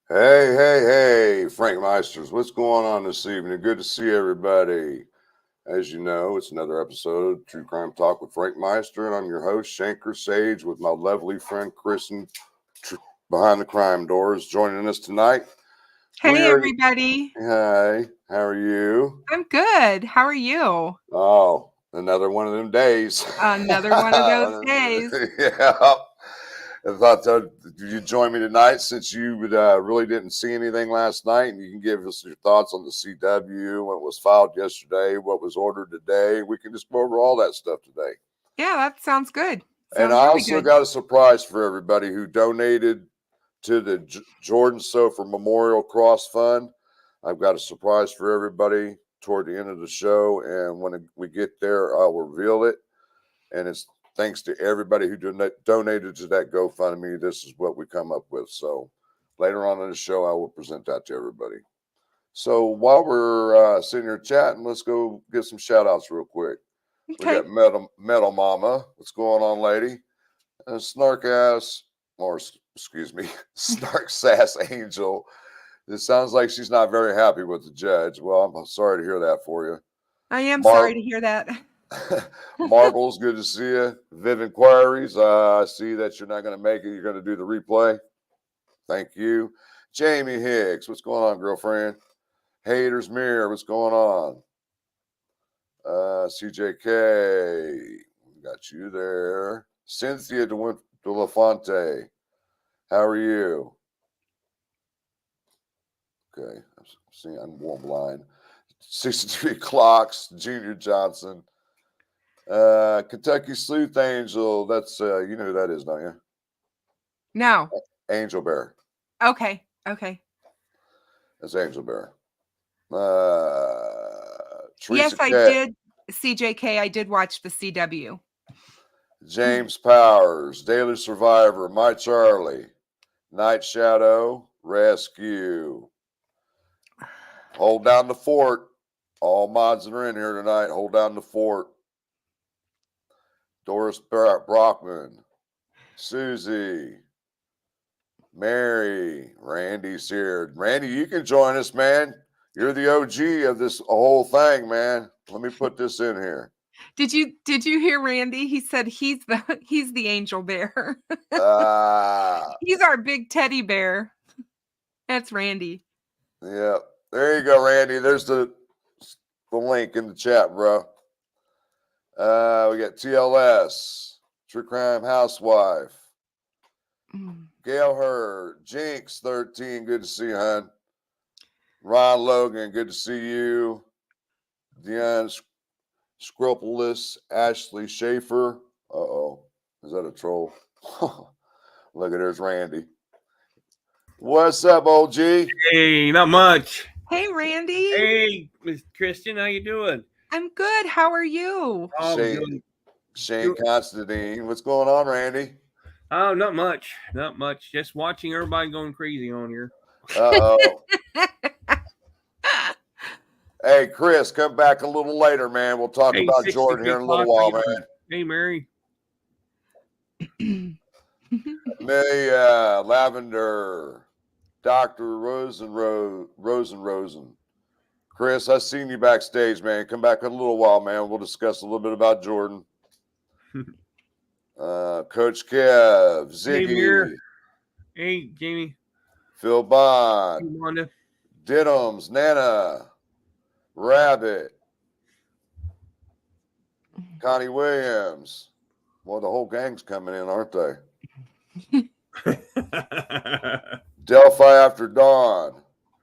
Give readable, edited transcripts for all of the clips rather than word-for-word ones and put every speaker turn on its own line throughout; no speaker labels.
Hey, Frankmeisters, what's going on this evening? Good to see everybody. As you know, it's another episode of True Crime Talk with Frankmeister, and I'm your host, Shanker Sage, with my lovely friend Kristin behind the crime doors, joining us tonight.
Hey, everybody.
Hi, how are you?
I'm good. How are you?
Oh, another one of them days.
Another one of those days.
Yeah. I thought you join me tonight since you really didn't see anything last night, and you can give us your thoughts on the CW, what was filed yesterday, what was ordered today. We can just go over all that stuff today.
Yeah, that sounds good.
And I also got a surprise for everybody who donated to the Jordan Sofer Memorial Cross Fund. I've got a surprise for everybody toward the end of the show, and when we get there, I'll reveal it. And it's thanks to everybody who donated to that GoFundMe. This is what we come up with. So later on in the show, I will present that to everybody. So while we're sitting here chatting, let's go get some shout outs real quick.
Okay.
We got Metal Mama. What's going on, lady? And Snark Sass Angel. It sounds like she's not very happy with the judge. Well, I'm sorry to hear that for you.
I am sorry to hear that.
Marbles, good to see you. Viv Inquiries, I see that you're not going to make it. You're going to do the replay. Thank you. Jamie Hicks, what's going on, girlfriend? Haters Mirror, what's going on? CJK, we got you there. Cynthia De La Fonte, how are you? Okay, I'm going blind. 63 Clocks, Junior Johnson. Kentucky Sleuth Angel. That's you know who that is, don't you?
No.
Angel Bear.
Okay.
That's Angel Bear.
Yes, I did. CJK, I did watch the CW.
James Powers, Daily Survivor, My Charlie, Night Shadow, Rescue. Hold down the fort. All mods that are in here tonight, hold down the fort. Doris Brockman, Susie, Mary, Randy's here. Randy, you can join us, man. You're the OG of this whole thing, man. Let me put this in here.
Did you hear Randy? He said he's the Angel Bear. He's our big teddy bear. That's Randy.
Yeah. There you go, Randy. There's the link in the chat, bro. We got TLS, True Crime Housewife, Gail Hurd, Jinx 13, good to see you, hon. Ron Logan, good to see you. Deanne Scrupulous, Ashley Schaefer. Uh-oh. Is that a troll? Look at there's Randy. What's up, old G?
Hey, not much.
Hey, Randy.
Hey, Miss Kristin, how you doing?
I'm good. How are you?
Shane Constantine. What's going on, Randy?
Oh, not much. Not much. Just watching everybody going crazy on here.
Uh-oh. Hey, Chris, come back a little later, man. We'll talk about Jordan here in a little while, man.
Hey, Mary.
Amelia, Lavender, Dr. Rosen. Chris, I seen you backstage, man. Come back in a little while, man. We'll discuss a little bit about Jordan. Coach Kev, Ziggy.
Hey, Jamie.
Phil Bond.
Hey, Wanda.
Diddums, Nana, Rabbit, Connie Williams. Well, the whole gang's coming in, aren't they? Delphi After Dawn.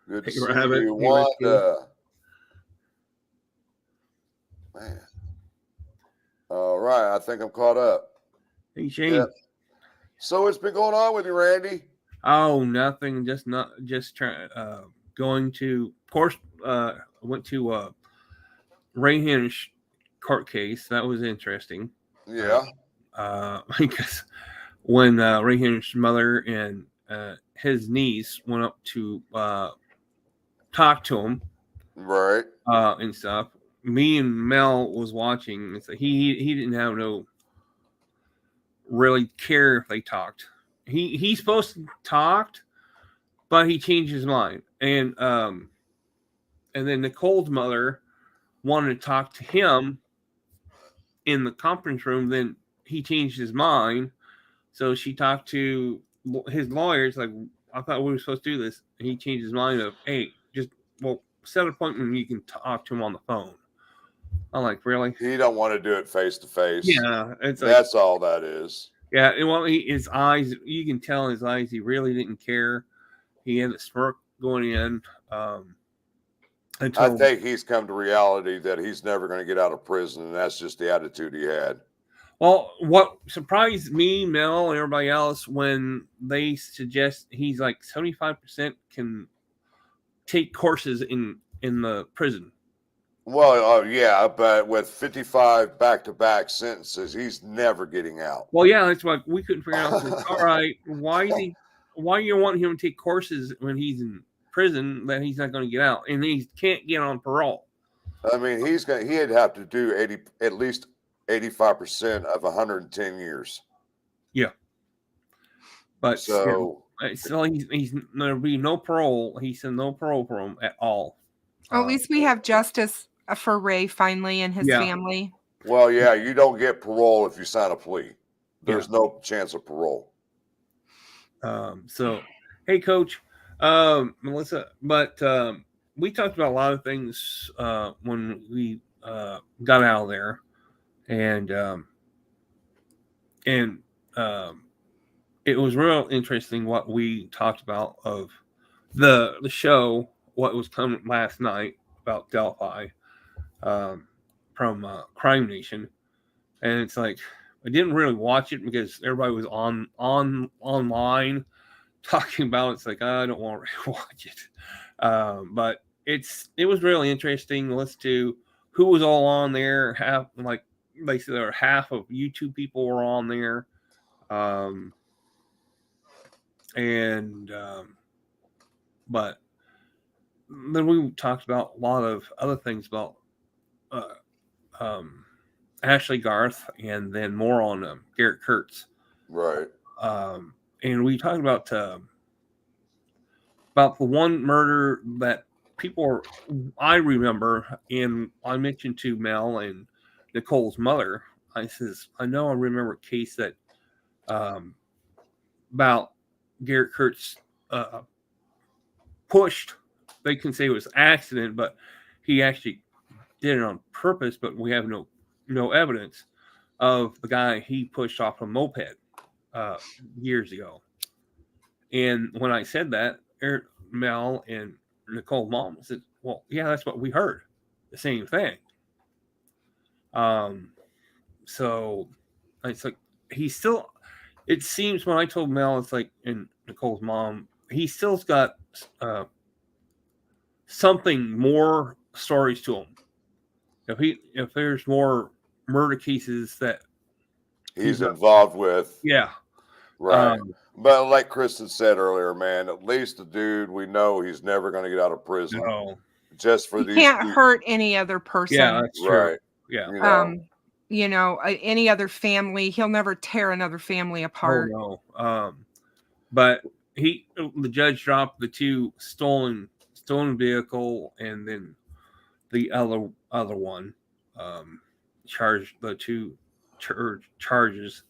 Good to see you, Wanda. Man. All right, I think I'm caught up.
Hey, Shane. Yeah.
So what's been going on with you, Randy?
Oh, nothing. Just trying. Going to, of course, went to Ray Hinch court case. That was interesting.
Yeah.
Because when Ray Hinch's mother and his niece went up to talk to him,
right,
and stuff. Me and Mel was watching. So he didn't have no really care if they talked. He's supposed to talk, but he changed his mind, and then Nicole's mother wanted to talk to him in the conference room. Then he changed his mind, so she talked to his lawyers. Like, I thought we were supposed to do this, and he changed his mind of, hey, just set an appointment and you can talk to him on the phone. I'm like, really?
He don't want to do it face to face.
Yeah, it's
that's all that is.
Yeah, and well, his eyes, you can tell in his eyes, he really didn't care. He had a smirk going in.
I think he's come to reality that he's never going to get out of prison, and that's just the attitude he had.
Well, what surprised me, Mel, and everybody else, when they suggest he's like 75% can take courses in the prison.
Well, yeah, but with 55 back-to-back sentences, he's never getting out.
Well, yeah, that's why we couldn't figure out. Like, all right, why you want him to take courses when he's in prison that he's not going to get out, and he can't get on parole?
I mean, he'd have to do at least 85% of 110 years.
Yeah, but
so
he's there'll be no parole. He said no parole for him at all.
At least we have justice for Ray finally and his family.
Well, yeah, you don't get parole if you sign a plea. There's no chance of parole.
So, hey, Coach, Melissa, but we talked about a lot of things when we got out of there, and it was real interesting what we talked about of the show. What was coming last night about Delphi from Crime Nation, and it's like I didn't really watch it because everybody was online talking about it. It's like I don't want to watch it, but it was really interesting. Listen to who was all on there. Half, like they said, there were half of YouTube people were on there, but then we talked about a lot of other things about Ashley Garth, and then more on Garrett Kurtz.
Right.
And we talked about the one murder that I remember, and I mentioned to Mel and Nicole's mother. I remember a case that about Garrett Kurtz pushed. They can say it was accident, but he actually did it on purpose. But we have no evidence of the guy he pushed off a moped years ago. And when I said that, Mel and Nicole's mom said, "Well, yeah, that's what we heard. The same thing." So it's like he's still. It seems when I told Mel, it's like, and Nicole's mom, he still's got something more stories to him. If there's more murder cases that
he's involved with,
yeah,
right. But like Kristin said earlier, man, at least the dude, we know he's never going to get out of prison.
No.
Just for
he can't hurt any other person.
Yeah, that's true. Right. Yeah.
Any other family, he'll never tear another family apart.
Oh, no. But the judge dropped the two stolen vehicle, and then the other one charged the two charges,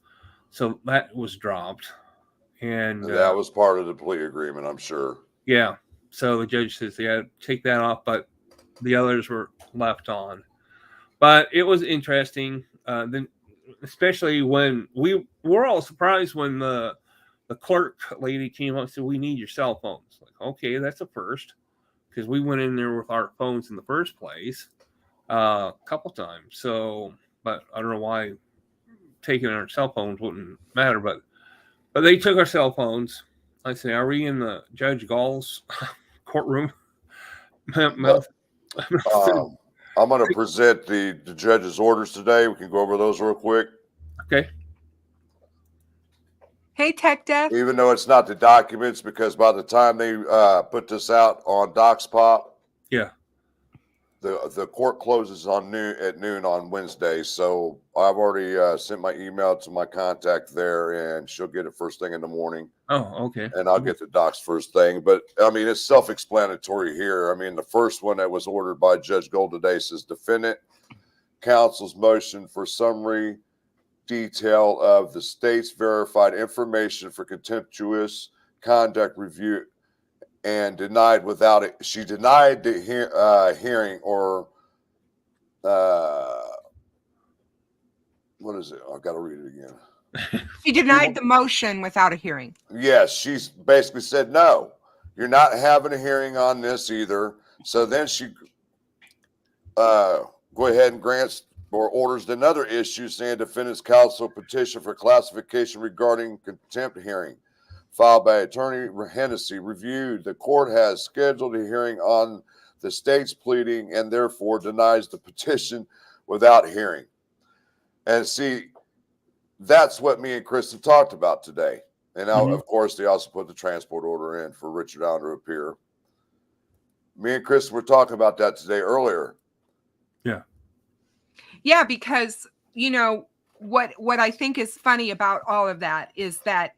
so that was dropped, and
that was part of the plea agreement, I'm sure.
Yeah, so the judge says they had to take that off, but the others were left on. But it was interesting, then especially when we were all surprised when the clerk lady came up and said, "We need your cell phones." Like, okay, that's a first, because we went in there with our phones in the first place a couple times. So, but I don't know why taking our cell phones wouldn't matter, but they took our cell phones. I said, "Are we in the Judge Gull's courtroom?"
I'm going to present the judge's orders today. We can go over those real quick.
Okay.
Hey, Tech Dev.
Even though it's not the documents, because by the time they put this out on DocsPop,
yeah,
the court closes at noon on Wednesday. So I've already sent my email to my contact there, and she'll get it first thing in the morning.
Oh, okay.
And I'll get the docs first thing. But I mean, it's self-explanatory here. I mean, the first one that was ordered by Judge Gull today says defendant counsel's motion for summary detail of the state's verified information for contemptuous conduct review and denied without it. She denied the hearing or what is it? I've got to read it again.
She denied the motion without a hearing.
Yes, she's basically said, no, you're not having a hearing on this either. So then she go ahead and grants or orders another issue saying defendant's counsel petition for classification regarding contempt hearing filed by Attorney Hennessy reviewed. The court has scheduled a hearing on the state's pleading and therefore denies the petition without hearing. And see, that's what me and Kristin talked about today. And now, of course, they also put the transport order in for Richard Allen to appear. Me and Kristin were talking about that today earlier.
Yeah, because, you know, what I think is funny about all of that is that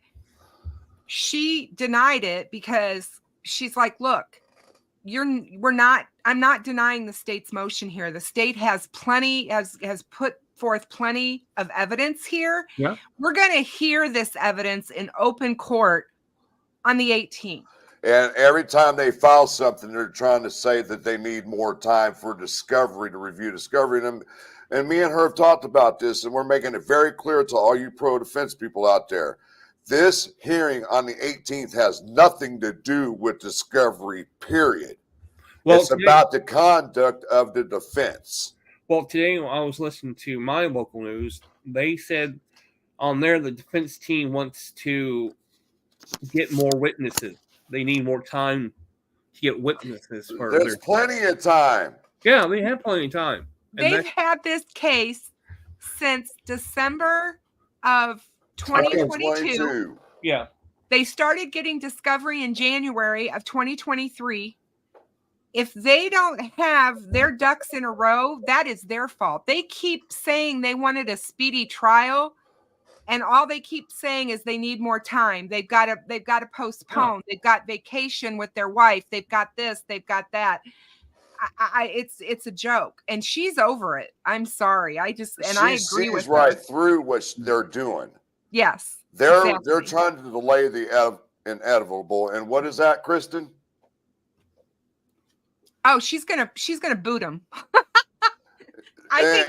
she denied it because she's like, look, I'm not denying the state's motion here. The state has has put forth plenty of evidence here.
Yeah.
We're going to hear this evidence in open court on the 18th.
And every time they file something, they're trying to say that they need more time for discovery to review discovery. And me and her have talked about this, and we're making it very clear to all you pro-defense people out there. This hearing on the 18th has nothing to do with discovery, period. Well, it's about the conduct of the defense.
Well, today I was listening to my local news. They said on there the defense team wants to get more witnesses. They need more time to get witnesses.
There's plenty of time.
Yeah, they have plenty of time.
They've had this case since December of 2022.
Yeah.
They started getting discovery in January of 2023. If they don't have their ducks in a row, that is their fault. They keep saying they wanted a speedy trial, and all they keep saying is they need more time. They've got to postpone. Yeah. They've got vacation with their wife. They've got this. They've got that. It's a joke, and she's over it. I'm sorry. I agree with her.
Right through what they're doing.
Yes,
they're trying to delay the inevitable. And what is that, Kristin?
Oh, she's gonna boot him. I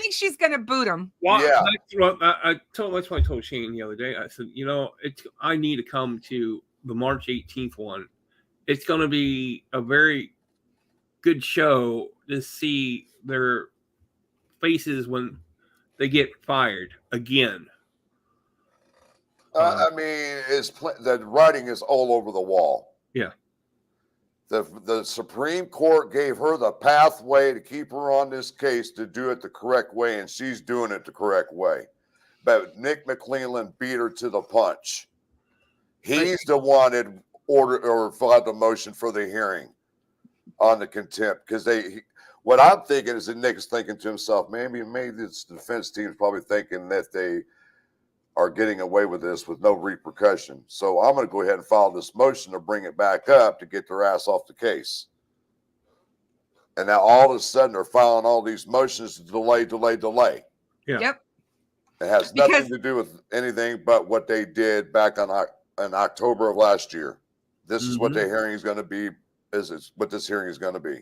think she's gonna boot him.
Well, yeah, that's what I told Shane the other day. I said, I need to come to the March 18th one. It's going to be a very good show to see their faces when they get fired again.
I mean, the writing is all over the wall.
Yeah.
The Supreme Court gave her the pathway to keep her on this case to do it the correct way, and she's doing it the correct way. But Nick McClellan beat her to the punch. He's the one that ordered or filed the motion for the hearing on the contempt, because what I'm thinking is that Nick is thinking to himself, maybe this defense team is probably thinking that they are getting away with this with no repercussion. So I'm going to go ahead and file this motion to bring it back up to get their ass off the case. And now all of a sudden they're filing all these motions to delay.
Yeah.
Yep.
It has nothing to do with anything but what they did back in October of last year. This is what the hearing is going to be. What this hearing is going to be.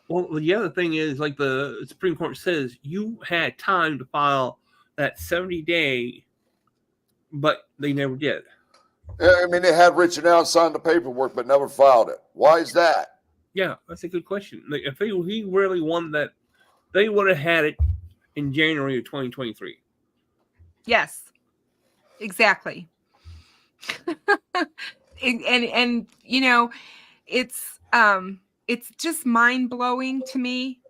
Well, the other thing is, like the Supreme Court says, you had time to file that 70-day, but they never did.
I mean, they had Richard Allen sign the paperwork, but never filed it. Why is that?
Yeah, that's a good question. If he really wanted that, they would have had it in January of 2023.
Yes, exactly. and it's just mind-blowing to me,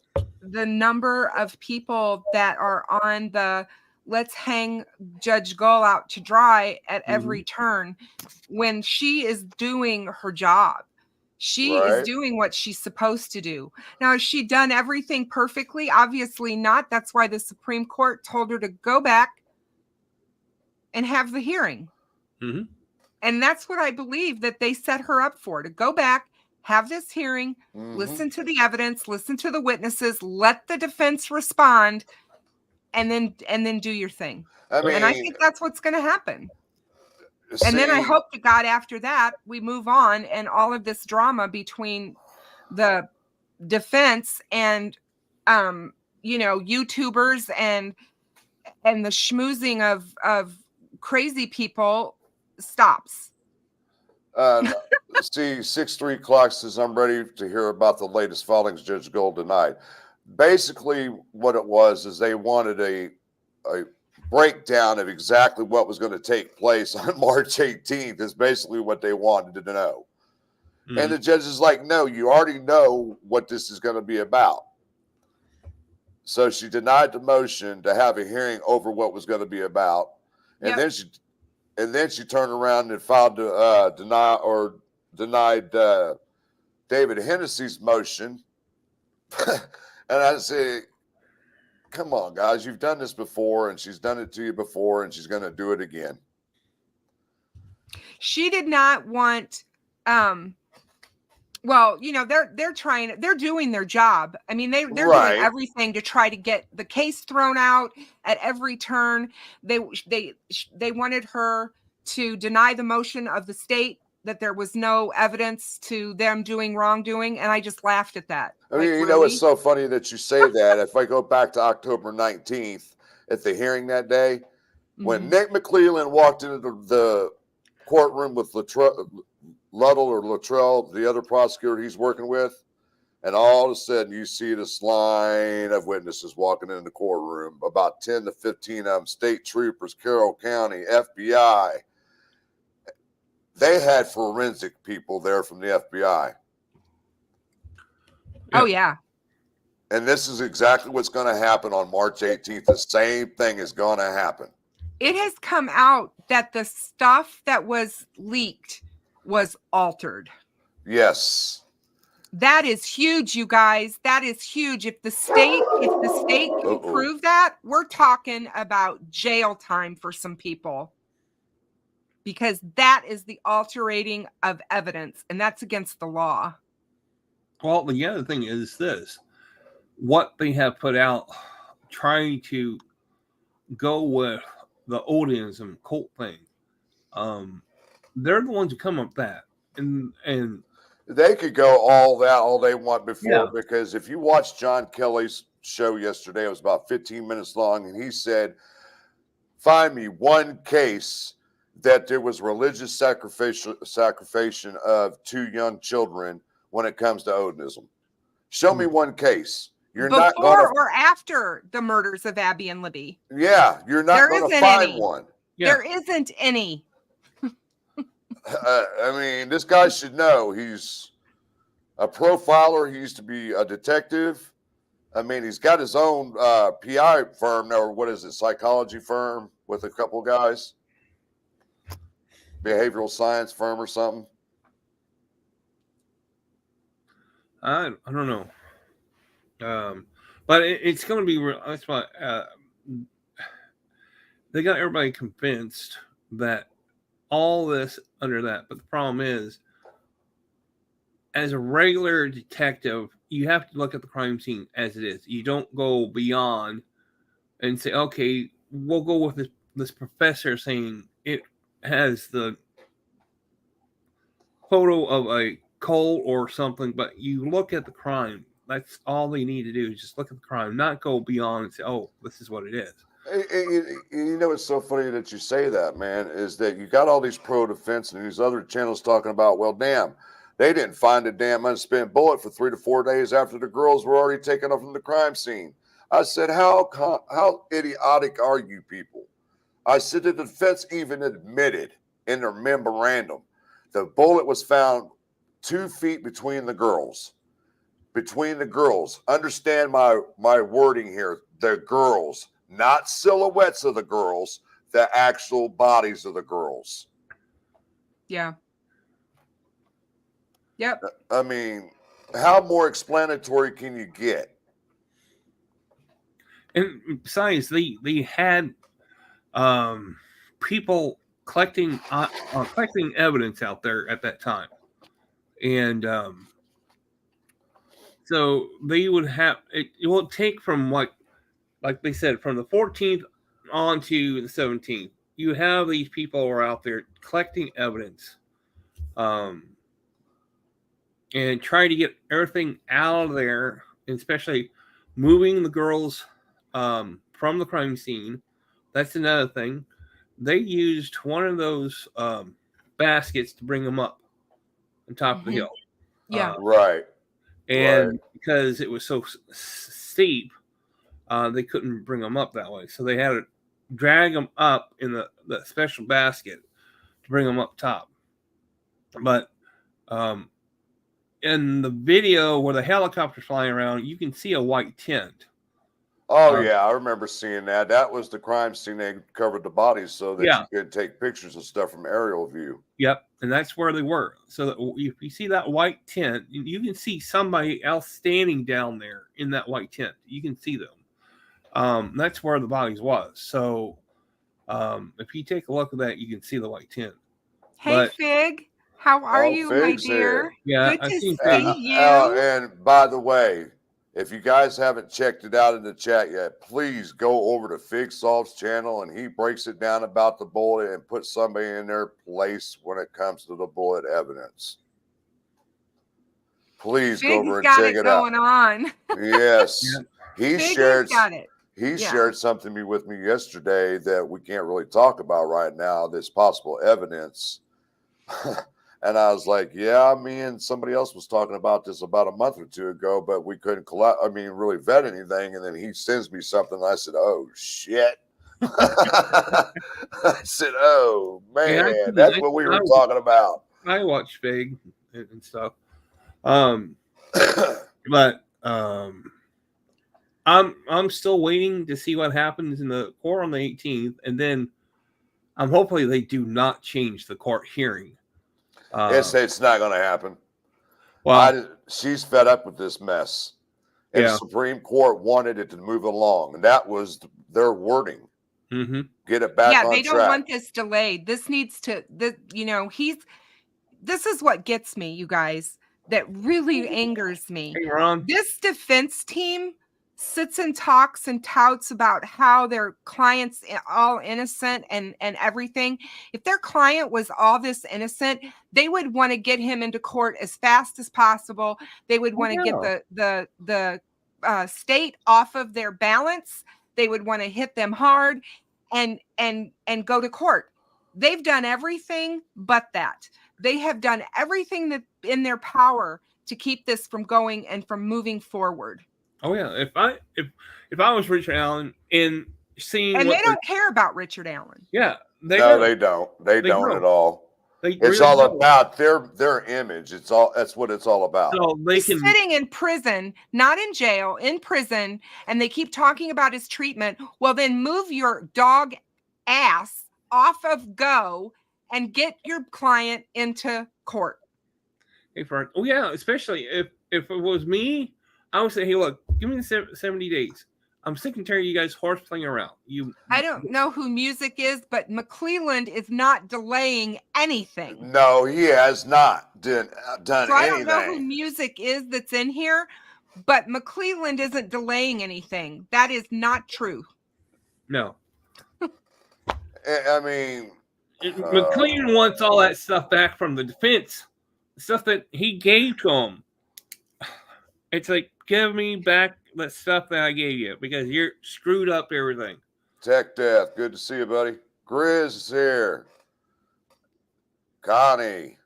the number of people that are on the let's hang Judge Gull out to dry at every turn when she is doing her job. She is
Right.
doing what she's supposed to do. Now, has she done everything perfectly? Obviously not. That's why the Supreme Court told her to go back and have the hearing.
Mm-hmm.
And that's what I believe that they set her up for, to go back, have this hearing, listen to the evidence, listen to the witnesses, let the defense respond, and then do your thing.
I mean,
And I think that's what's going to happen. And then I
see,
hope to God after that we move on, and all of this drama between the defense and YouTubers and the schmoozing of crazy people stops.
see, 6-3 clock says I'm ready to hear about the latest filings Judge Gull denied. Basically, what it was is they wanted a breakdown of exactly what was going to take place on March 18th. Is basically what they wanted to know.
Mm-hmm.
And the judge is like, no, you already know what this is going to be about. So she denied the motion to have a hearing over what was going to be about. And then she turned around and filed to denied David Hennessy's motion. And I say, come on, guys, you've done this before, and she's done it to you before, and she's going to do it again.
She did not want well, they're doing their job. I mean, they're
Right.
doing everything to try to get the case thrown out at every turn. They wanted her to deny the motion of the state that there was no evidence to them doing wrongdoing, and I just laughed at that.
I mean, it's so funny that you say that. If I go back to October 19th at the hearing that day, when Nick McClellan walked into the courtroom with Luddle or Luttrell, the other prosecutor he's working with, and all of a sudden you see this line of witnesses walking in the courtroom, about 10 to 15 of them, state troopers, Carroll County, FBI. They had forensic people there from the FBI.
Oh, yeah.
And this is exactly what's going to happen on March 18th. The same thing is going to happen.
It has come out that the stuff that was leaked was altered.
Yes.
That is huge, you guys. That is huge. If the state can prove that, we're talking about jail time for some people. Because that is the altering of evidence, and that's against the law.
Well, the other thing is this. What they have put out, trying to go with the Odinism cult thing, they're the ones who come up with that. And
they could go all they want before, because if you watch John Kelly's show yesterday, it was about 15 minutes long, and he said, find me one case that there was religious sacrification of 2 young children when it comes to Odinism. Show me one case. You're not going to,
or after the murders of Abby and Libby.
Yeah, you're not going to find one.
Yeah. There isn't any.
I mean, this guy should know. He's a profiler. He used to be a detective. I mean, he's got his own PI firm, or what is it, psychology firm with a couple guys, behavioral science firm or something.
I don't know. But it's going to be. That's why they got everybody convinced that all this under that. But the problem is, as a regular detective, you have to look at the crime scene as it is. You don't go beyond and say, okay, we'll go with this professor saying it has the photo of a coal or something, but you look at the crime. That's all they need to do is just look at the crime, not go beyond and say, oh, this is what it is.
You know, it's so funny that you say that, man, is that you got all these pro-defense and these other channels talking about, well, damn, they didn't find a damn unspent bullet for 3 to 4 days after the girls were already taken off from the crime scene. I said, how idiotic are you people? I said the defense even admitted in their memorandum the bullet was found 2 feet between the girls. Between the girls. Understand my wording here. The girls. Not silhouettes of the girls, the actual bodies of the girls.
Yeah. Yep.
I mean, how more explanatory can you get?
And besides, they had people collecting evidence out there at that time, and so they would have it will take from like they said, from the 14th on to the 17th. You have these people who are out there collecting evidence, and trying to get everything out of there, and especially moving the girls from the crime scene. That's another thing. They used one of those baskets to bring them up on top of the hill.
Yeah.
Right.
And because it was so steep, they couldn't bring them up that way. So they had to drag them up in the special basket to bring them up top. But in the video where the helicopter's flying around, you can see a white tent.
Oh, yeah, I remember seeing that. That was the crime scene. They covered the bodies so that you could take pictures of stuff from aerial view.
Yep, and that's where they were. So that if you see that white tent, you can see somebody else standing down there in that white tent. You can see them. That's where the bodies was. So if you take a look at that, you can see the white tent.
Hey, Fig. How are you, my
Fig's
dear?
here.
Yeah,
Good to see you.
And by the way, if you guys haven't checked it out in the chat yet, please go over to Fig Solves channel, and he breaks it down about the bullet and puts somebody in their place when it comes to the bullet evidence. Please go over and check it out.
Going on.
Yes, he shared.
Got it.
He shared something with me yesterday that we can't really talk about right now. This possible evidence. And I was like, yeah, me and somebody else was talking about this about a month or two ago, but we couldn't really vet anything. And then he sends me something. And I said, oh, shit. I said, oh, man, that's what we were talking about.
I watch Fig and stuff. But I'm still waiting to see what happens in the court on the 18th. And then hopefully they do not change the court hearing.
It's not going to happen.
Well,
she's fed up with this mess. And the Supreme Court wanted it to move along. And that was their wording.
Mm-hmm.
Get it back on track.
Yeah, they don't want this delayed. This needs to, this is what gets me, you guys, that really angers me. This defense team sits and talks and touts about how their client's all innocent and everything. If their client was all this innocent, they would want to get him into court as fast as possible. They would want to get the state off of their balance. They would want to hit them hard and go to court. They've done everything but that. They have done everything that in their power to keep this from going and from moving forward.
Oh yeah, if I was Richard Allen and seeing,
and they don't care about Richard Allen.
Yeah,
they don't. They don't at all. It's all about their image. That's what it's all about.
So he's
sitting in prison, not in jail, in prison, and they keep talking about his treatment. Well, then move your dog ass off of Go and get your client into court.
Hey, Frank. Oh yeah, especially if it was me, I would say, hey, look, give me the 70 days. I'm sick and tired of you guys horse playing around.
I don't know who Music is, but McClelland is not delaying anything.
No, he has not done anything.
I don't know who Music is that's in here, but McClelland isn't delaying anything. That is not true.
No.
I mean,
McClelland wants all that stuff back from the defense, the stuff that he gave to him. It's like, give me back the stuff that I gave you because you're screwed up everything.
Tech Death, good to see you, buddy. Grizz is here. Connie,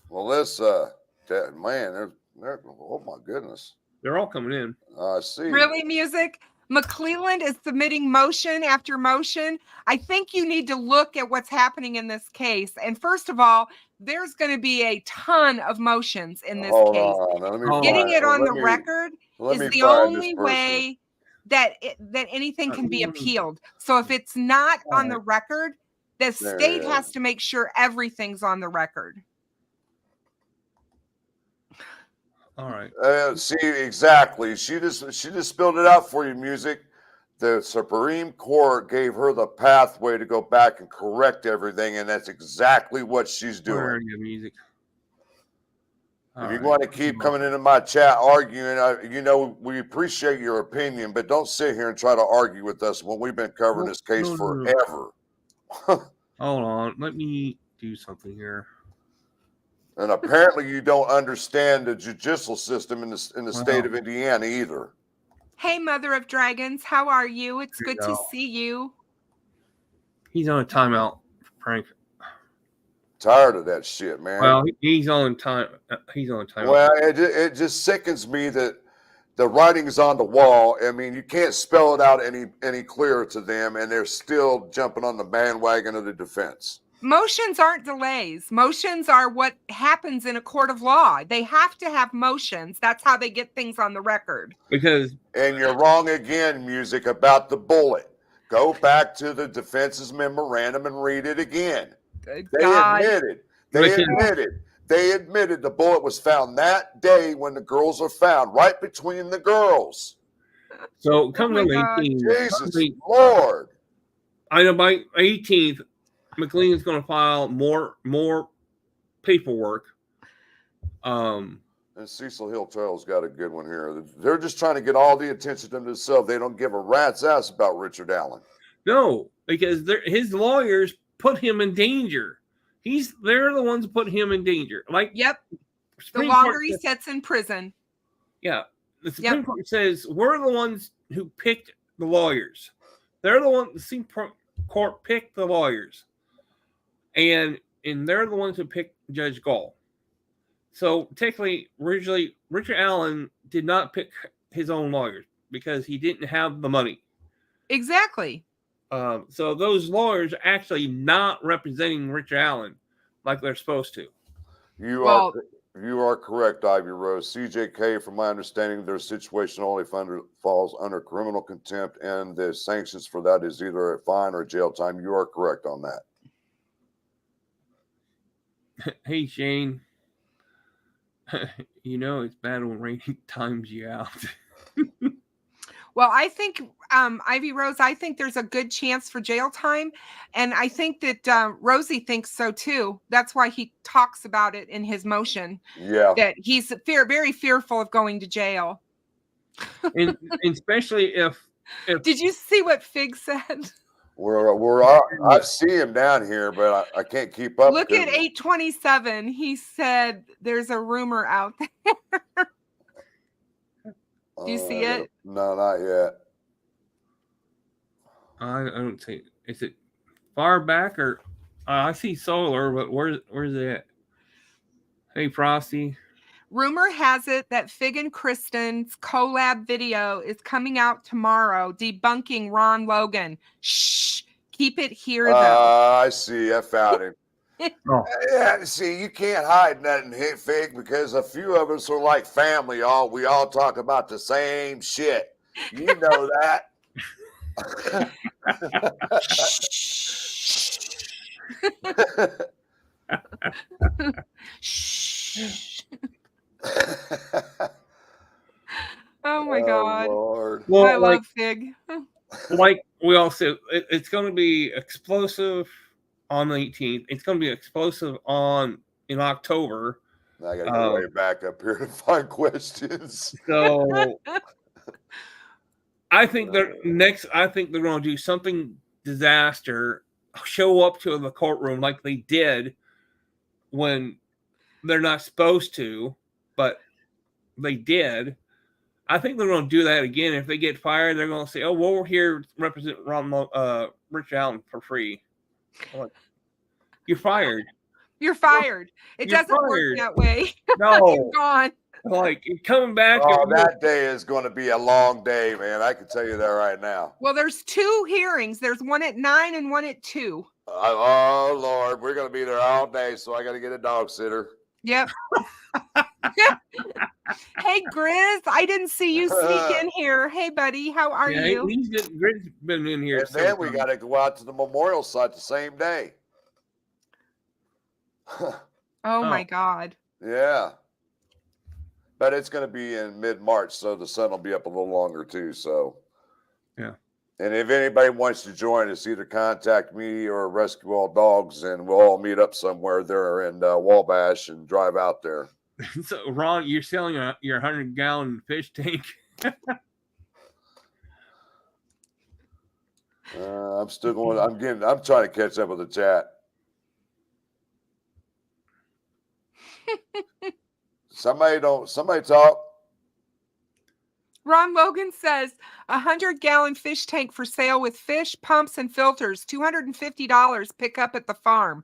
Melissa, man, they're oh my goodness.
They're all coming in.
I see.
Really, Music? McClelland is submitting motion after motion. I think you need to look at what's happening in this case. And first of all, there's going to be a ton of motions in this case. Getting it on the record is the only way that anything can be appealed. So if it's not on the record, the state has to make sure everything's on the record.
All right.
See, exactly. She just spilled it out for you, music. The Supreme Court gave her the pathway to go back and correct everything, and that's exactly what she's
Where are
doing.
your music?
If you want to keep coming into my chat arguing, we appreciate your opinion, but don't sit here and try to argue with us when we've been covering this case forever.
Hold on. Let me do something here.
And apparently you don't understand the judicial system in the state of Indiana either.
Hey, Mother of Dragons, how are you? It's good to see you.
He's on a timeout, Frank.
Tired of that shit, man.
Well, he's on time. He's on timeout.
Well, it just sickens me that the writing is on the wall. I mean, you can't spell it out any clearer to them, and they're still jumping on the bandwagon of the defense.
Motions aren't delays. Motions are what happens in a court of law. They have to have motions. That's how they get things on the record.
And you're wrong again, music, about the bullet. Go back to the defense's memorandum and read it again. They admitted the bullet was found that day when the girls are found, right between the girls.
So come on, 18th.
Jesus Lord.
I know by 18th, McLean's going to file more paperwork.
And Cecil Hill Trail's got a good one here. They're just trying to get all the attention to themselves. They don't give a rat's ass about Richard Allen.
No, because his lawyers put him in danger. They're the ones who put him in danger.
Yep. The longer he sits in prison.
Yeah. The Supreme Court says we're the ones who picked the lawyers. They're the ones. The Supreme Court picked the lawyers. And they're the ones who picked Judge Gull. So technically, originally, Richard Allen did not pick his own lawyers because he didn't have the money.
Exactly.
So those lawyers are actually not representing Richard Allen like they're supposed to.
You are correct, Ivy Rose. CJK, from my understanding, their situation only falls under criminal contempt, and the sanctions for that is either a fine or jail time. You are correct on that.
Hey, Shane. It's bad when rain times you out.
Well, I think, Ivy Rose, I think there's a good chance for jail time. And I think that Rosie thinks so, too. That's why he talks about it in his motion.
Yeah.
That he's very fearful of going to jail.
and especially if...
Did you see what Fig said?
I see him down here, but I can't keep up.
Look at 827. He said there's a rumor out there. Do you see it?
No, not yet.
I don't see. Is it far back or? I see solar, but where's it at? Hey, Frosty.
Rumor has it that Fig and Kristin's collab video is coming out tomorrow, debunking Ron Logan. Shh, keep it here though.
I see. I found him. Yeah, see, you can't hide nothing, Fig, because a few of us are like family. We all talk about the same shit. You know that.
Oh my God.
Lord.
Well,
I love Fig.
Like we all said, it's going to be explosive on the 18th. It's going to be explosive in October.
I got to go way back up here to find questions.
So I think they're going to do something disaster, show up to the courtroom like they did when they're not supposed to, but they did. I think they're going to do that again. If they get fired, they're going to say, "Oh, well, we're here to represent Rich Allen for free." Like, you're fired.
You're fired. It doesn't work that way.
No.
You're gone.
Like, coming back.
Oh, that day is going to be a long day, man. I can tell you that right now.
Well, there's 2 hearings. There's one at 9 and one at 2.
Oh, Lord. We're going to be there all day, so I got to get a dog sitter.
Yep. Hey, Grizz. I didn't see you sneak in here. Hey, buddy. How are you?
Grizz's been in here.
And then we got to go out to the memorial site the same day.
Oh, my God.
Yeah. But it's going to be in mid-March, so the sun will be up a little longer too. So,
Yeah.
And if anybody wants to join us, either contact me or Rescue All Dogs, and we'll all meet up somewhere there in Wabash and drive out there.
So, Ron, you're selling your 100-gallon fish tank.
I'm still going. I'm trying to catch up with the chat. Somebody talk.
Ron Logan says 100-gallon fish tank for sale with fish, pumps, and filters. $250. Pick up at the farm.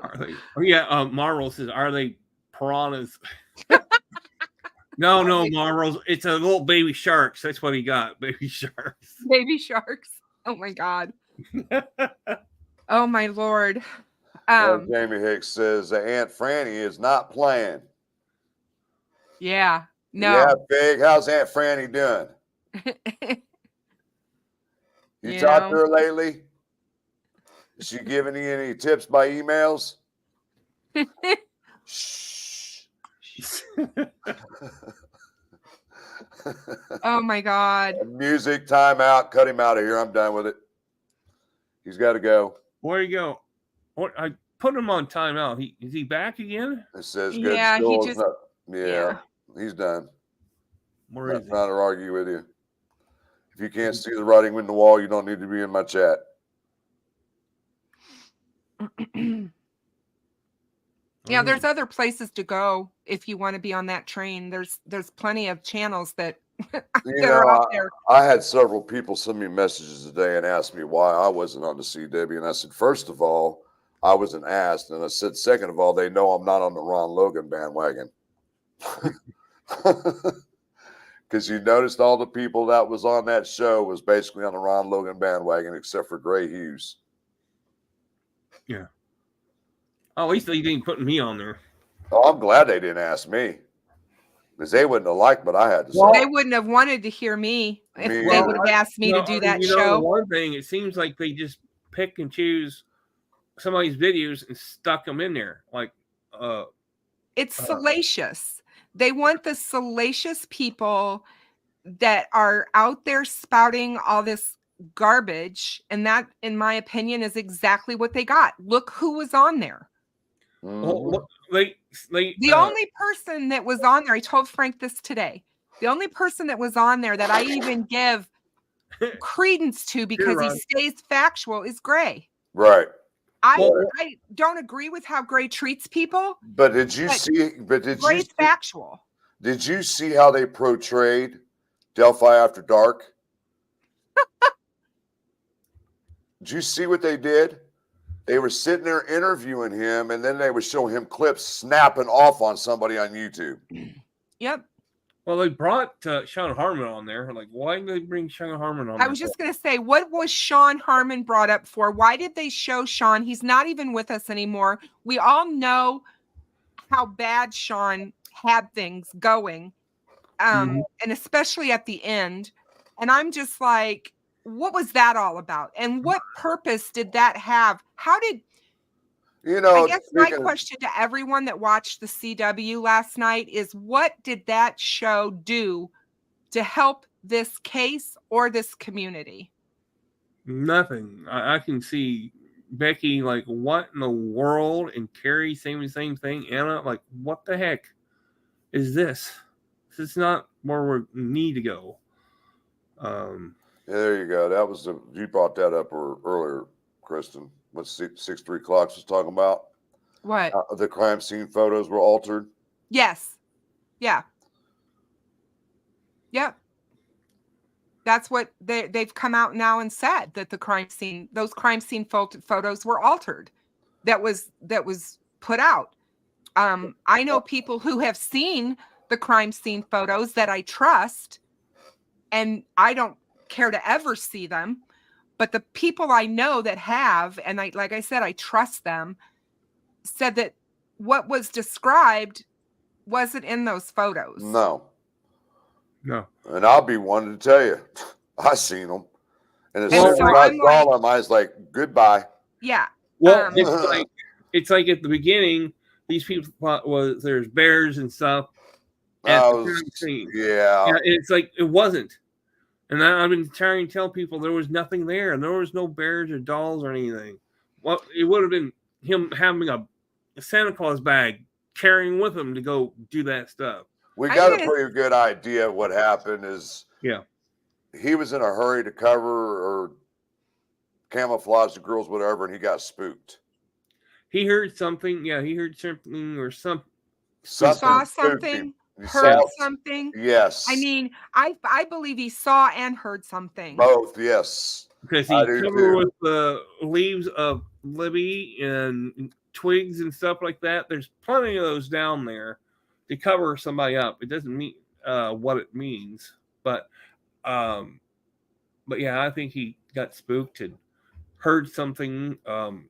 Are they? Oh yeah, Marvel says, "Are they piranhas?" No, Marvels. It's a little baby sharks. That's what he got. Baby sharks.
Baby sharks. Oh my God. Oh my Lord.
Jamie Hicks says Aunt Franny is not playing.
Yeah. No.
Yeah, Big. How's Aunt Franny doing? You talked to her lately? Is she giving you any tips by emails? Shh.
Oh my God.
Music, time out. Cut him out of here. I'm done with it. He's got to go.
Where you go? I put him on timeout. Is he back again?
It says good.
Yeah, he
still is
just.
not-
Yeah.
yeah, he's done.
Where
I'm
is
not trying to argue with you. If you can't see the writing on the wall, you don't need to be in my chat.
Yeah, there's other places to go if you want to be on that train. There's plenty of channels that are out there.
I had several people send me messages today and ask me why I wasn't on the CW, and I said, first of all, I wasn't asked, and I said, second of all, they know I'm not on the Ron Logan bandwagon. Because you noticed all the people that was on that show was basically on the Ron Logan bandwagon, except for Gray Hughes.
Yeah. Oh, at least they didn't put me on there.
Oh, I'm glad they didn't ask me, because they wouldn't have liked what I had to say.
They wouldn't have wanted to hear me if they would have asked me to do that show.
One thing, it seems like they just pick and choose somebody's videos and stuck them in there. Like,
it's salacious. They want the salacious people that are out there spouting all this garbage, and that, in my opinion, is exactly what they got. Look who was on there.
the
only person that was on there, I told Frank this today, the only person that was on there that I even give credence to because he stays factual is Gray.
Right.
I don't agree with how Gray treats people.
But did you see? But did
Gray's
you see,
factual?
Did you see how they portrayed Delphi After Dark? Did you see what they did? They were sitting there interviewing him, and then they would show him clips snapping off on somebody on YouTube.
Yep.
Well, they brought Sean Harmon on there. Like, why did they bring Sean Harmon on?
I was just going to say, what was Sean Harmon brought up for? Why did they show Sean? He's not even with us anymore. We all know how bad Sean had things going, and especially at the end. And I'm just like, what was that all about? And what purpose did that have? How did... I guess my question to everyone that watched the CW last night is, what did that show do to help this case or this community?
Nothing. I can see Becky like, what in the world? And Carrie saying the same thing. Anna, like, what the heck is this? This is not where we need to go.
Yeah, there you go. That was you brought that up earlier, Kristin. What 6-3 Clocks was talking about?
What?
The crime scene photos were altered.
Yes. Yeah. Yep. That's what they've come out now and said, that those crime scene photos were altered. That was put out. I know people who have seen the crime scene photos that I trust, and I don't care to ever see them. But the people I know that have, and like I said, I trust them, said that what was described wasn't in those photos.
No.
And
I'll be one to tell you, I seen them, and as
And
soon as I saw them, I was like, goodbye.
Yeah.
Well, it's like at the beginning, these people thought was there's bears and stuff at
I
the
was,
crime scene.
yeah.
Yeah, it's like it wasn't. And I've been trying to tell people there was nothing there, and there was no bears or dolls or anything. Well, it would have been him having a Santa Claus bag, carrying with him to go do that stuff.
We
I'm
got a
gonna-
pretty good idea of what happened. Is
Yeah.
he was in a hurry to cover or camouflage the girls, whatever, and he got spooked.
He heard something. Yeah, he heard something or some.
Saw
Something spooked
something,
him. He
heard
saw-
something.
Yes.
I mean, I believe he saw and heard something.
both. Yes.
Because he
I do
covered
too.
with the leaves of Libby and twigs and stuff like that. There's plenty of those down there to cover somebody up. It doesn't mean what it means, but yeah, I think he got spooked and heard something.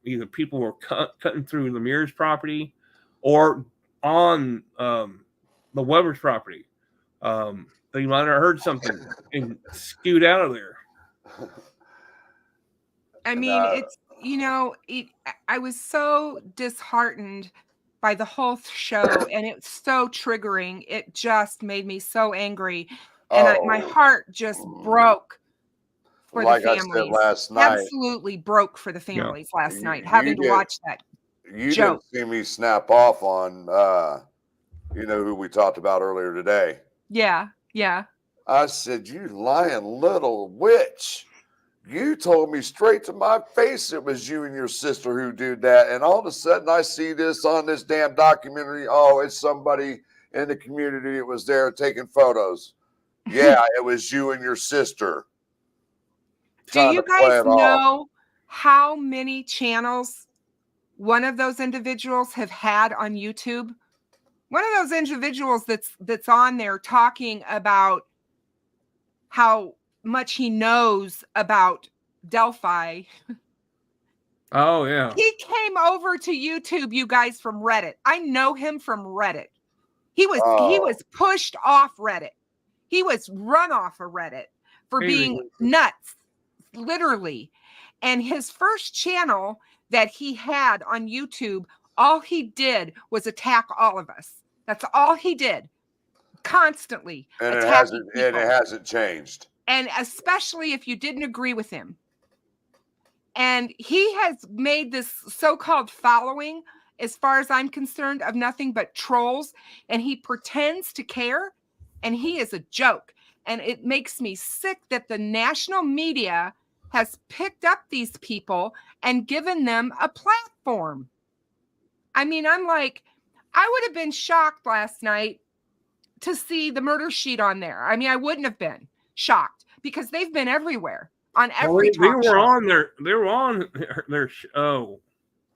Either people were cutting through the Mears property, or on the Weber's property. They might have heard something and skewed out of there.
I mean, it's, you know, I was so disheartened by the whole show, and it's so triggering. It just made me so angry, and my heart just broke for
like
the
I
families.
said last night,
Absolutely broke for the families last night,
you
having to
did-
watch that.
you
joke.
didn't see me snap off on, you know, who we talked about earlier today.
Yeah, yeah.
I said, "You lying little witch. You told me straight to my face it was you and your sister who did that." And all of a sudden I see this on this damn documentary. Oh, it's somebody in the community that was there taking photos. Yeah, it was you and your sister.
Do
Trying
you
to play
guys
it off.
know how many channels one of those individuals have had on YouTube? One of those individuals that's on there talking about how much he knows about Delphi.
Oh yeah.
He came over to YouTube, you guys, from Reddit. I know him from Reddit. He was pushed off Reddit. He was run off of Reddit for being nuts, literally. And his first channel that he had on YouTube, all he did was attack all of us. That's all he did. Constantly.
And it
attacking
hasn't changed.
And especially if you didn't agree with him. And he has made this so-called following, as far as I'm concerned, of nothing but trolls. And he pretends to care. And he is a joke. And it makes me sick that the national media has picked up these people and given them a platform. I mean, I'm like, I would have been shocked last night to see the murder sheet on there. I mean, I wouldn't have been shocked because they've been everywhere on every
They
talk
were
show.
on their. They were on their show.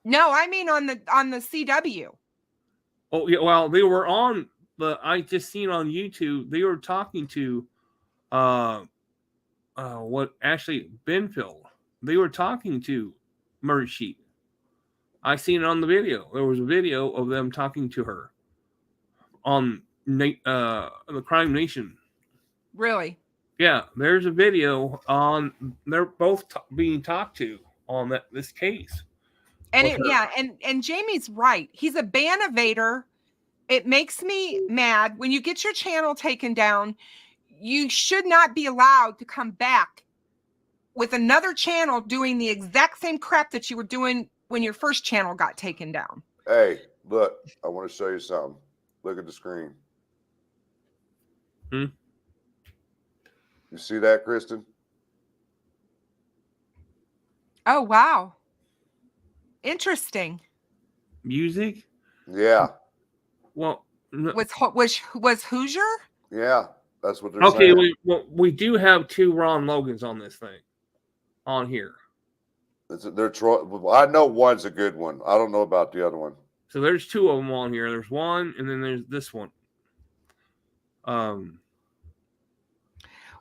No, I mean on the CW.
Oh yeah. Well, they were on the. I just seen on YouTube. They were talking to, what Ashley Benfield. They were talking to Murray Sheet. I seen it on the video. There was a video of them talking to her on the Crime Nation.
Really?
Yeah, there's a video on. They're both being talked to on this case.
And
With her.
and Jamie's right. He's a ban-evader. It makes me mad. When you get your channel taken down, you should not be allowed to come back with another channel doing the exact same crap that you were doing when your first channel got taken down.
Hey, look, I want to show you something. Look at the screen. You see that, Kristin?
Oh, wow. Interesting.
Music.
Yeah.
Well,
Was Hoosier?
Yeah. That's what they're
okay.
saying.
We do have 2 Ron Logans on this thing, on here.
I know one's a good one. I don't know about the other one.
So there's 2 of them on here. There's one, and then there's this one.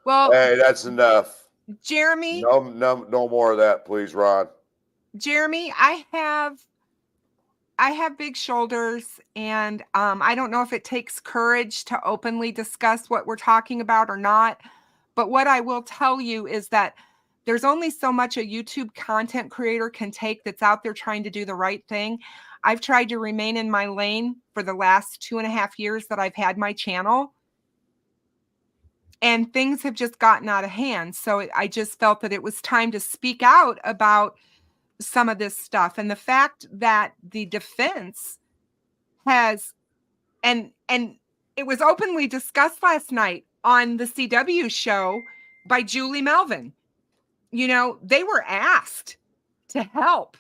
Well,
Hey, that's enough.
Jeremy.
No more of that, please, Ron.
Jeremy, I have big shoulders, and I don't know if it takes courage to openly discuss what we're talking about or not. But what I will tell you is that there's only so much a YouTube content creator can take that's out there trying to do the right thing. I've tried to remain in my lane for the last 2.5 years that I've had my channel. And things have just gotten out of hand. So I just felt that it was time to speak out about some of this stuff. And the fact that the defense has, and it was openly discussed last night on the CW show by Julie Melvin. You know, they were asked to help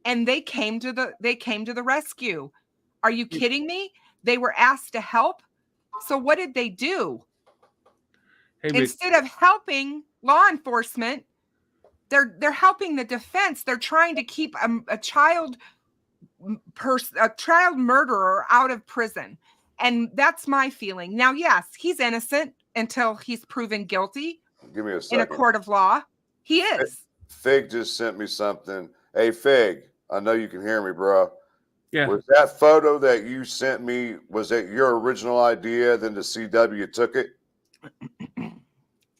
and they came to the rescue. Are you kidding me? They were asked to help. So what did they do?
Hey,
Instead of helping law enforcement, they're helping the defense. They're trying to keep a child murderer out of prison. And that's my feeling. Now, yes, he's innocent until he's proven guilty.
Give me a second.
In a court of law. He is.
Fig just sent me something. Hey, Fig, I know you can hear me, bro.
Yeah.
Was that photo that you sent me, was that your original idea? Then the CW took it?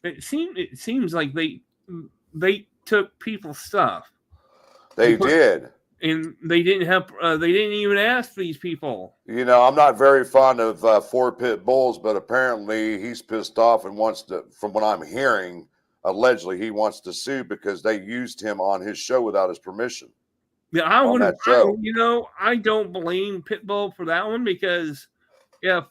It seems like they took people's stuff.
They did.
And they didn't have. They didn't even ask these people.
You know, I'm not very fond of 4 pit bulls, but apparently he's pissed off and wants to. From what I'm hearing, allegedly he wants to sue because they used him on his show without his permission.
Yeah, you know, I don't blame Pitbull for that one because if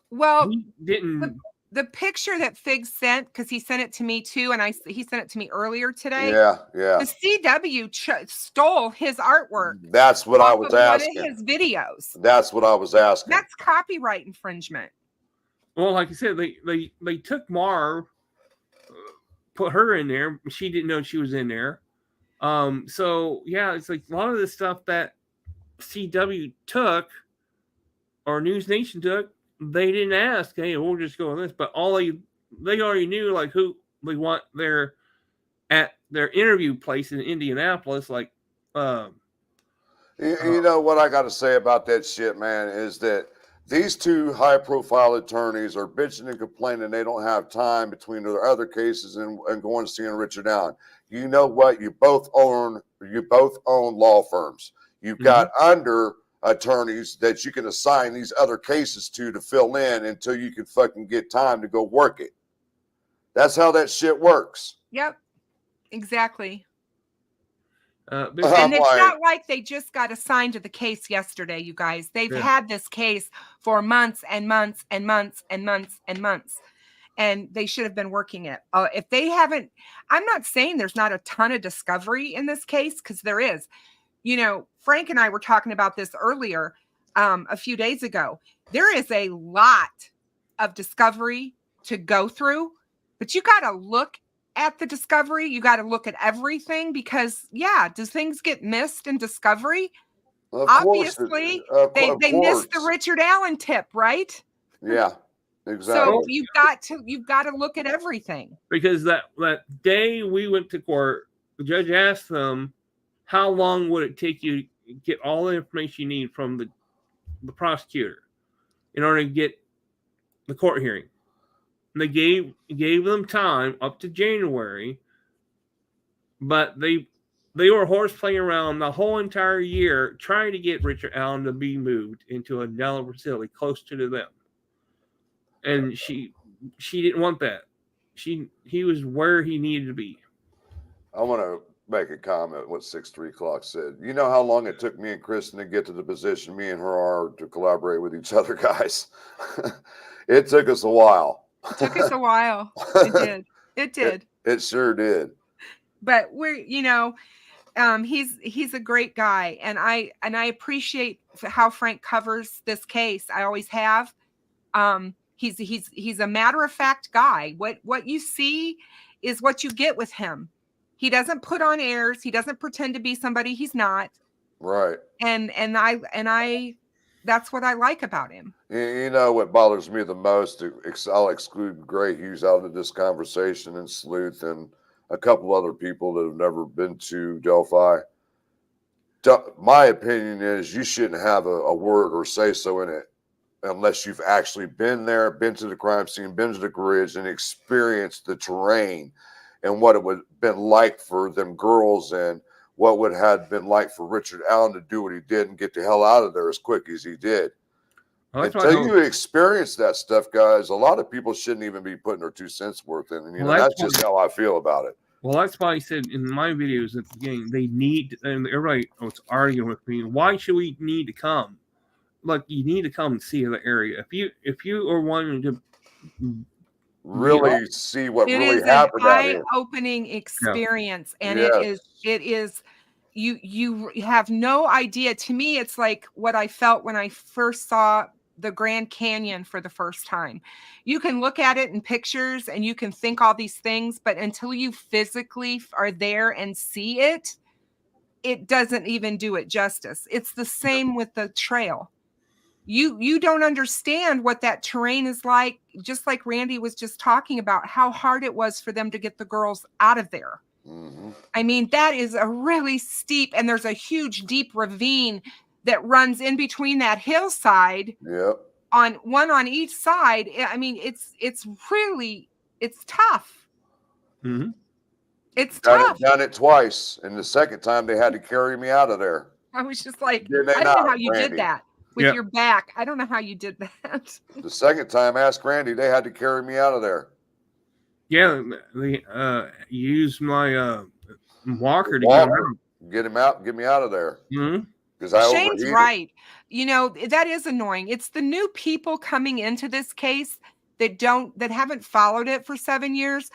he didn't.
The picture that Fig sent, because he sent it to me too, and he sent it to me earlier today.
Yeah.
The CW stole his artwork.
That's what I was asking.
One of his videos.
That's what I was asking.
That's copyright infringement.
Well, like I said, they took Marv, put her in there. She didn't know she was in there. So yeah, it's like a lot of the stuff that CW took or News Nation took. They didn't ask, hey, we'll just go on this, but all they already knew like who they want at their interview place in Indianapolis. Like,
you know what I got to say about that shit, man, is that these 2 high-profile attorneys are bitching and complaining they don't have time between their other cases and going to see Richard Allen. You know what? You both own law firms. You've got under attorneys that you can assign these other cases to fill in until you can fucking get time to go work it. That's how that shit works.
Yep, exactly.
And
it's not like they just got assigned to the case yesterday, you guys. They've had this case for months and months and months and months and months, and they should have been working it. If they haven't, I'm not saying there's not a ton of discovery in this case, because there is. You know, Frank and I were talking about this earlier a few days ago. There is a lot of discovery to go through, but you got to look at the discovery. You got to look at everything because, does things get missed in discovery? Obviously, they missed the Richard Allen tip, right?
Yeah, exactly.
So you've got to look at everything.
Because that day we went to court, the judge asked them, how long would it take you to get all the information you need from the prosecutor in order to get the court hearing? And they gave them time up to January, but they were horse playing around the whole entire year trying to get Richard Allen to be moved into another facility closer to them. And she didn't want that. He was where he needed to be.
I want to make a comment what 6-3 Clock said. You know how long it took me and Kristin to get to the position me and her are to collaborate with each other, guys? It took us a while.
It took us a while. It did. It did.
It sure did. But
we're, he's a great guy, and I appreciate how Frank covers this case. I always have. He's a matter of fact guy. What you see is what you get with him. He doesn't put on airs. He doesn't pretend to be somebody he's not.
Right.
And I that's what I like about him.
You know what bothers me the most? I'll exclude Gray Hughes out of this conversation and Sleuth and a couple other people that have never been to Delphi. My opinion is you shouldn't have a word or say so in it unless you've actually been there, been to the crime scene, been to the bridge, and experienced the terrain and what it would have been like for them girls and what would have been like for Richard Allen to do what he did and get the hell out of there as quick as he did.
Well, that's
Until
why
you experience that stuff, guys, a lot of people shouldn't even be putting their 2 cents worth in. And, you know, that's just how I feel about it.
Well, that's why I said in my videos at the beginning, they need, and everybody was arguing with me, why should we need to come? Like, you need to come and see the area. If you are wanting to
really see what
it
really
is
happened
an
out here.
eye-opening experience, and
Yes.
it is you have no idea. To me, it's like what I felt when I first saw the Grand Canyon for the first time. You can look at it in pictures and you can think all these things, but until you physically are there and see it, it doesn't even do it justice. It's the same with the trail. You don't understand what that terrain is like, just like Randy was just talking about, how hard it was for them to get the girls out of there.
Mm-hmm.
I mean, that is a really steep, and there's a huge deep ravine that runs in between that hillside.
Yep.
On each side. I mean, it's tough.
Mm-hmm.
It's tough.
Done it twice, and the second time they had to carry me out of there.
I was just like,
Did
I
they
don't know
not,
how you
Randy?
did that with your back. I don't know how you did that.
The second time, ask Randy, they had to carry me out of there.
Yeah, they used my walker to
get him out, get me out of there.
Mm-hmm.
Because
Shane's right. You know, that is annoying. It's the new people coming into this case that haven't followed it for 7 years.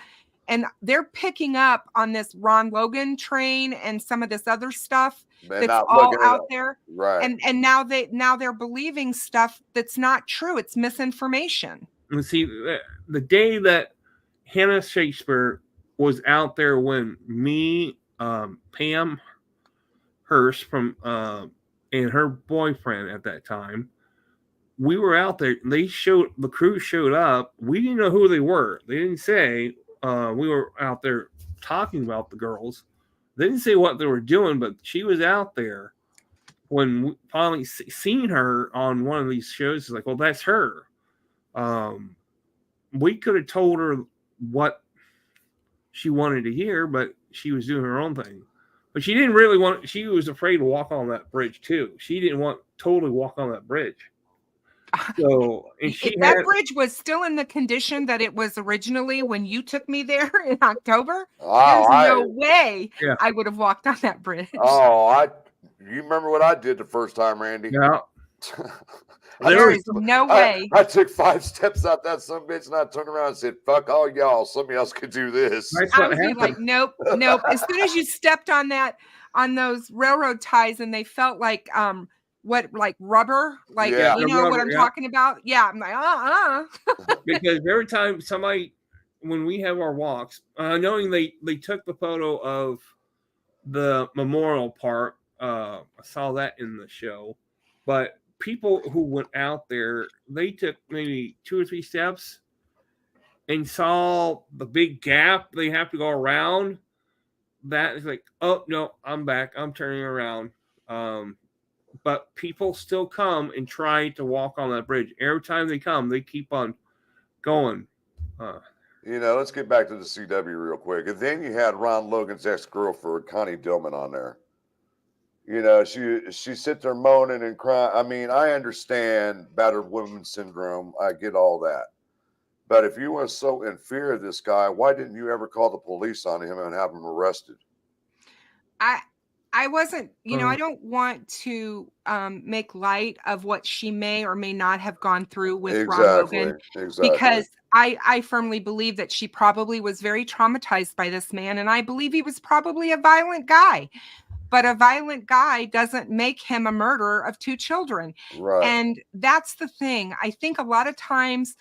And they're picking up on this Ron Logan train and some of this other stuff that's all out there.
Right.
And now they're believing stuff that's not true. It's misinformation.
And see, the day that Hannah Shakespeare was out there when me, Pam Hurst from and her boyfriend at that time, we were out there. The crew showed up. We didn't know who they were. They didn't say. We were out there talking about the girls. They didn't say what they were doing, but she was out there. When we finally seen her on one of these shows, it's like, well, that's her. We could have told her what she wanted to hear, but she was doing her own thing. But she didn't really want. She was afraid to walk on that bridge too. She didn't want to totally walk on that bridge. So
that bridge was still in the condition that it was originally when you took me there in October. There's no way I would have walked on that bridge.
Oh, you remember what I did the first time, Randy?
Yeah.
There is no way.
I took 5 steps out that son bitch, and I turned around and said, "Fuck all y'all. Somebody else could do this."
I would be like, nope. As soon as you stepped on those railroad ties, and they felt like like rubber, like you know what I'm talking about? Yeah, I'm like,
Because every time when we have our walks, knowing they took the photo of the memorial part, I saw that in the show, but people who went out there, they took maybe 2 or 3 steps and saw the big gap they have to go around. That is like, oh no, I'm back. I'm turning around. But people still come and try to walk on that bridge. Every time they come, they keep on going.
Let's get back to the CW real quick. And then you had Ron Logan's ex-girlfriend, Connie Dillman, on there. She sit there moaning and crying. I mean, I understand battered woman syndrome. I get all that. But if you were so in fear of this guy, why didn't you ever call the police on him and have him arrested?
I wasn't, I don't want to make light of what she may or may not have gone through with Ron Logan.
Exactly.
Because I firmly believe that she probably was very traumatized by this man. And I believe he was probably a violent guy. But a violent guy doesn't make him a murderer of 2 children.
Right.
And that's the thing. I think a lot of times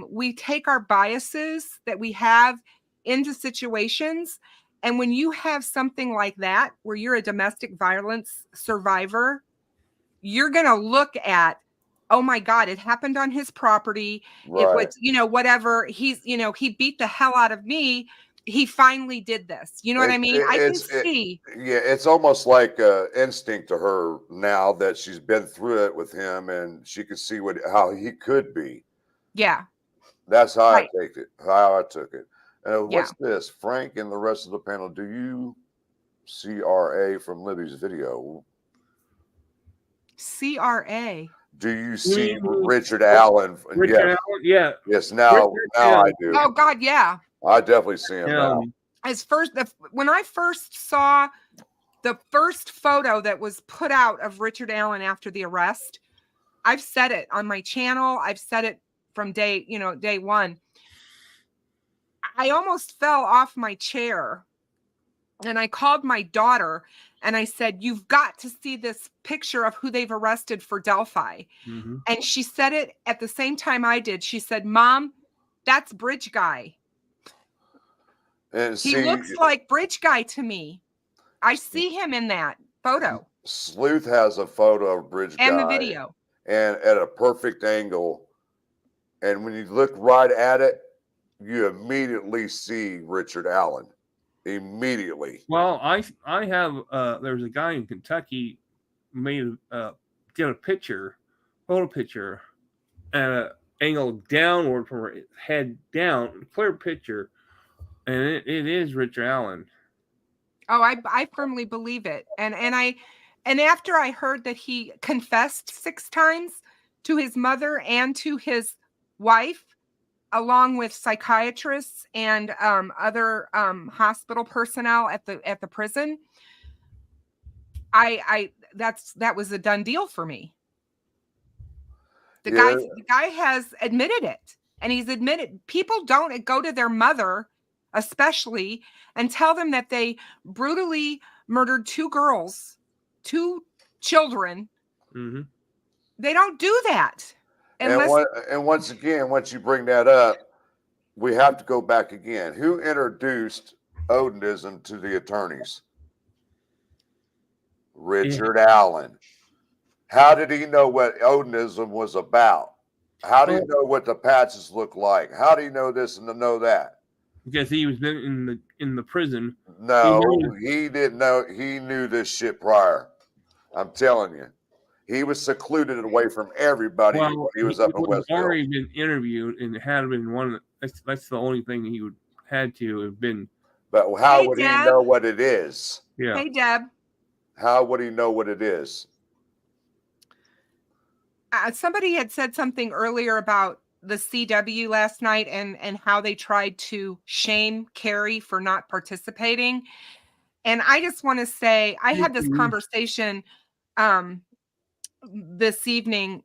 we take our biases that we have into situations. And when you have something like that, where you're a domestic violence survivor, you're going to look at, oh my God, it happened on his property. Right. It was, whatever. He beat the hell out of me. He finally did this. You know what I mean? I can see.
It's almost like instinct to her now that she's been through it with him, and she can see how he could be.
Yeah.
That's how I take it. How I took it. What's this? Frank and the rest of the panel, do you CRA from Libby's video.
CRA.
Do you see
mean
Richard Allen?
Richard Allen? Yeah.
Yes. Now I do.
Oh God, yeah.
I definitely see him now.
When I first saw the first photo that was put out of Richard Allen after the arrest, I've said it on my channel. I've said it from day one. I almost fell off my chair, and I called my daughter and I said, "You've got to see this picture of who they've arrested for Delphi."
Mm-hmm.
And she said it at the same time I did. She said, "Mom, that's Bridge Guy.
And
He looks like Bridge Guy to me. I see him in that photo."
Sleuth has a photo of Bridge Guy
and the video,
and at a perfect angle. And when you look right at it, you immediately see Richard Allen. Immediately.
Well, I have there's a guy in Kentucky did a photo picture at an angle downward from her head down, clear picture, and it is Richard Allen.
Oh, I firmly believe it. And after I heard that he confessed 6 times to his mother and to his wife, along with psychiatrists and other hospital personnel at the prison, that was a done deal for me. The guy has admitted it, and he's admitted people don't go to their mother, especially, and tell them that they brutally murdered 2 children.
Mm-hmm.
They don't do that.
And once again, once you bring that up, we have to go back again. Who introduced Odinism to the attorneys? Richard Allen. How did he know what Odinism was about? How do you know what the patches look like? How do you know this and to know that?
Because he was in the prison.
No, he didn't know. He knew this shit prior. I'm telling you. He was secluded away from everybody.
Well,
he was up in Westville.
Already been interviewed and had been one. That's the only thing he had to have been.
But how would he know what it is?
Yeah.
Hey, Deb.
How would he know what it is?
Somebody had said something earlier about the CW last night and how they tried to shame Carrie for not participating. And I just want to say, I had this conversation this evening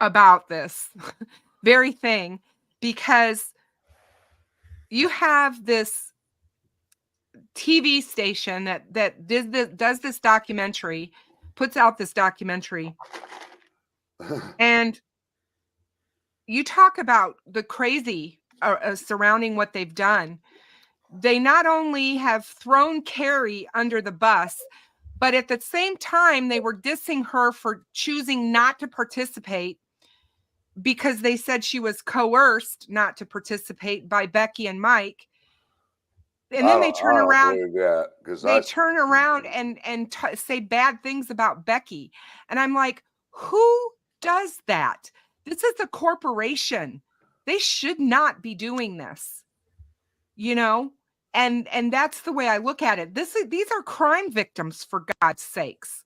about this very thing, because you have this TV station that does this documentary, puts out this documentary, and you talk about the crazy surrounding what they've done. They not only have thrown Carrie under the bus, but at the same time, they were dissing her for choosing not to participate because they said she was coerced not to participate by Becky and Mike. And then they turn around. They turn around and say bad things about Becky. And I'm like, who does that? This is a corporation. They should not be doing this, And that's the way I look at it. These are crime victims, for God's sakes.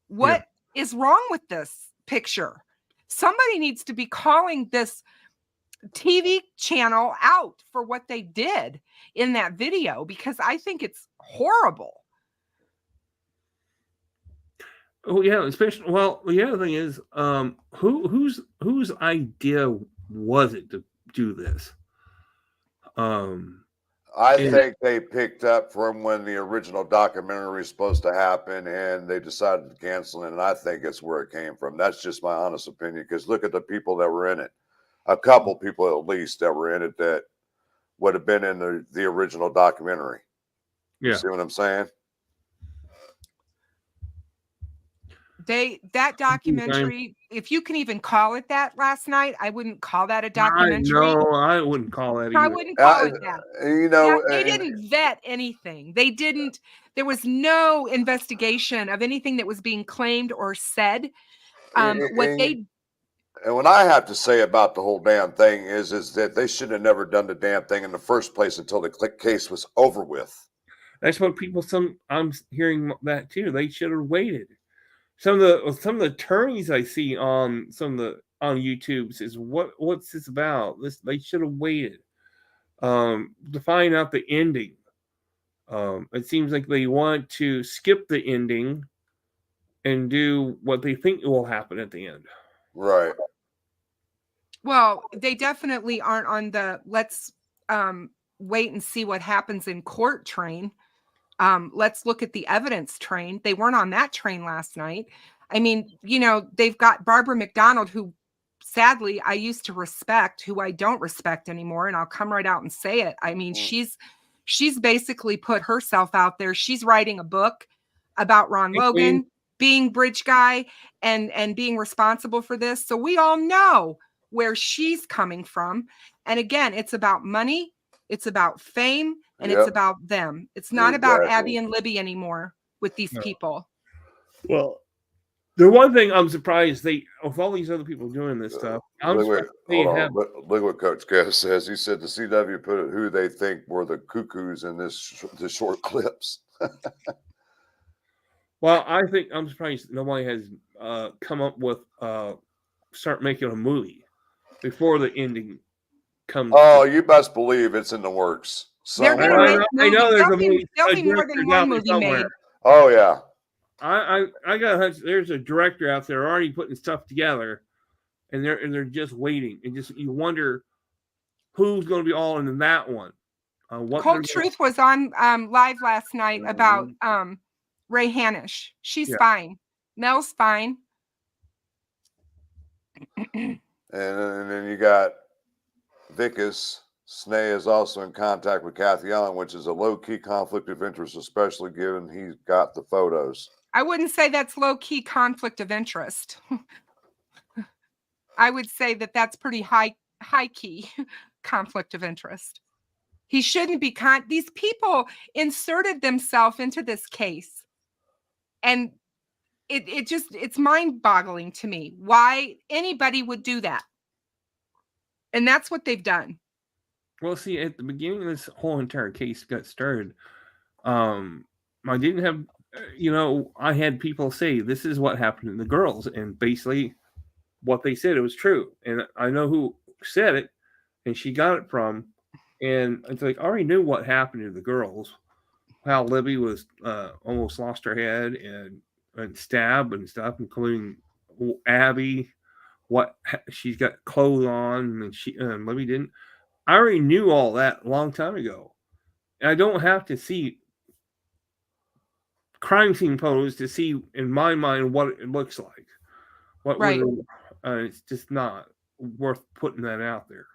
What is wrong with this picture? Somebody needs to be calling this TV channel out for what they did in that video, because I think it's horrible.
Oh yeah, especially. Well, the other thing is, whose idea was it to do this?
I think they picked up from when the original documentary was supposed to happen, and they decided to cancel it. And I think it's where it came from. That's just my honest opinion. Because look at the people that were in it. A couple people, at least, that were in it that would have been in the original documentary.
Yeah.
You see what I'm saying?
That documentary, if you can even call it that, last night, I wouldn't call that a documentary.
No, I wouldn't call that either.
I wouldn't call it that.
They
didn't vet anything. There was no investigation of anything that was being claimed or said.
And what I have to say about the whole damn thing is that they should have never done the damn thing in the first place until the case was over with.
That's what people. I'm hearing that too. They should have waited. Some of the attorneys I see on on YouTube says, what's this about? They should have waited to find out the ending. It seems like they want to skip the ending and do what they think will happen at the end.
Right.
Well, they definitely aren't on the let's wait and see what happens in court train. Let's look at the evidence train. They weren't on that train last night. I mean, you know, they've got Barbara McDonald, who sadly I used to respect, who I don't respect anymore. And I'll come right out and say it. I mean, she's basically put herself out there. She's writing a book about Ron Logan being bridge guy and being responsible for this. So we all know where she's coming from. And again, it's about money. It's about fame. And it's about them. It's not about Abby and Libby anymore with these people.
Well, the one thing I'm surprised with all these other people doing this stuff.
Look what Coach Kev says. He said the CW put who they think were the cuckoos in the short clips.
Well, I think I'm surprised nobody has come up with start making a movie before the ending comes.
Oh, you best believe it's in the works.
They're gonna make
I know there's
there'll be more than one movie made.
Oh yeah.
I got a hunch there's a director out there already putting stuff together, and they're just waiting. And just you wonder who's going to be all in that one.
Cold Truth was on live last night about Ray Hanish. She's fine. Mel's fine.
And then you got Vickus. Snee is also in contact with Kathy Allen, which is a low-key conflict of interest, especially given he's got the photos.
I wouldn't say that's low-key conflict of interest. I would say that that's pretty high-key conflict of interest. He shouldn't be these people inserted themselves into this case. And it's mind-boggling to me why anybody would do that. And that's what they've done.
Well, see, at the beginning of this whole entire case got started, I didn't have, I had people say this is what happened to the girls, and basically what they said, it was true. And I know who said it, and she got it from, and it's like, I already knew what happened to the girls, how Libby was almost lost her head and stabbed and stuff, including Abby, what she's got clothes on, and Libby didn't. I already knew all that a long time ago. I don't have to see crime scene photos to see in my mind what it looks like.
Right.
It's just not worth putting that out there.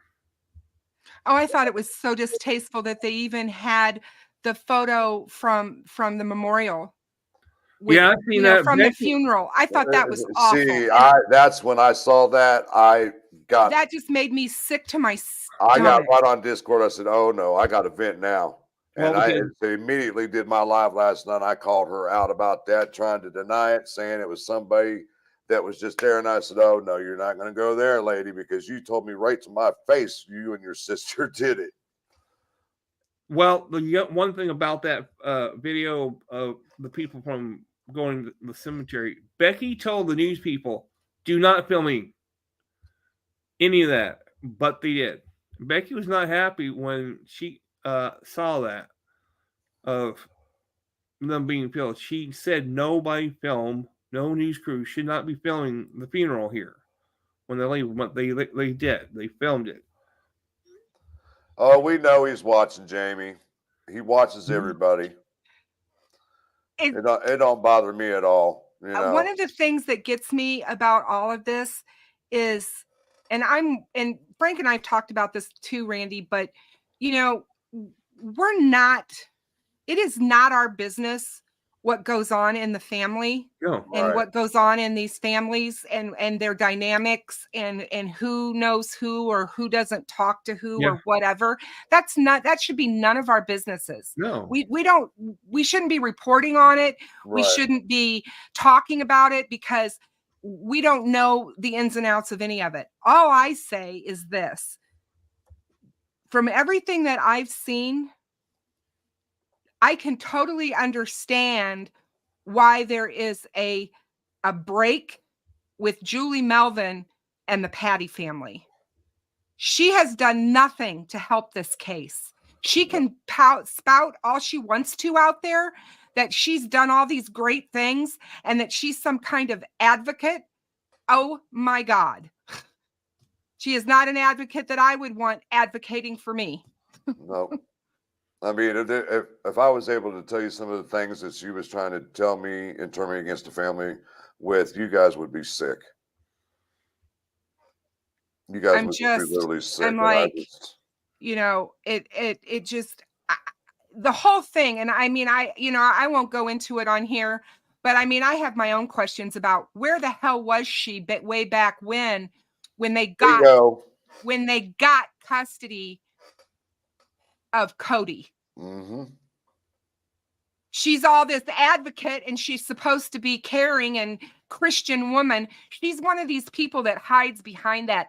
Oh, I thought it was so distasteful that they even had the photo from the memorial.
I've seen that
from the funeral. I thought that was awful.
See, that's when I saw that. That
just made me sick to my stomach.
I got right on Discord. I said, "Oh no, I got a vent now." And I immediately did my live last night. I called her out about that, trying to deny it, saying it was somebody that was just there. And I said, "Oh no, you're not going to go there, lady, because you told me right to my face you and your sister did it."
Well, the one thing about that video of the people from going to the cemetery, Becky told the news people, "Do not film me any of that," but they did. Becky was not happy when she saw that of them being filmed. She said nobody film, no news crew should not be filming the funeral here when they leave. But they did. They filmed it.
Oh, we know he's watching, Jamie. He watches everybody. It don't bother me at all.
One of the things that gets me about all of this is, and Frank and I have talked about this too, Randy, but it is not our business what goes on in the family what goes on in these families and their dynamics and who knows who or who doesn't talk to who or whatever. That should be none of our businesses.
No,
we shouldn't be reporting on it. Right. We shouldn't be talking about it because we don't know the ins and outs of any of it. All I say is this. From everything that I've seen, I can totally understand why there is a break with Julie Melvin and the Patty family. She has done nothing to help this case. She can spout all she wants to out there, that she's done all these great things and that she's some kind of advocate. Oh my God. She is not an advocate that I would want advocating for me.
No. I mean, if I was able to tell you some of the things that she was trying to tell me and turn me against the family with, you guys would be sick. You guys would be literally sick.
I'm like, you know, it just, the whole thing. And I mean, I won't go into it on here, but I mean, I have my own questions about where the hell was she way back when they got custody of Cody.
Mm-hmm.
She's all this advocate and she's supposed to be caring and Christian woman. She's one of these people that hides behind that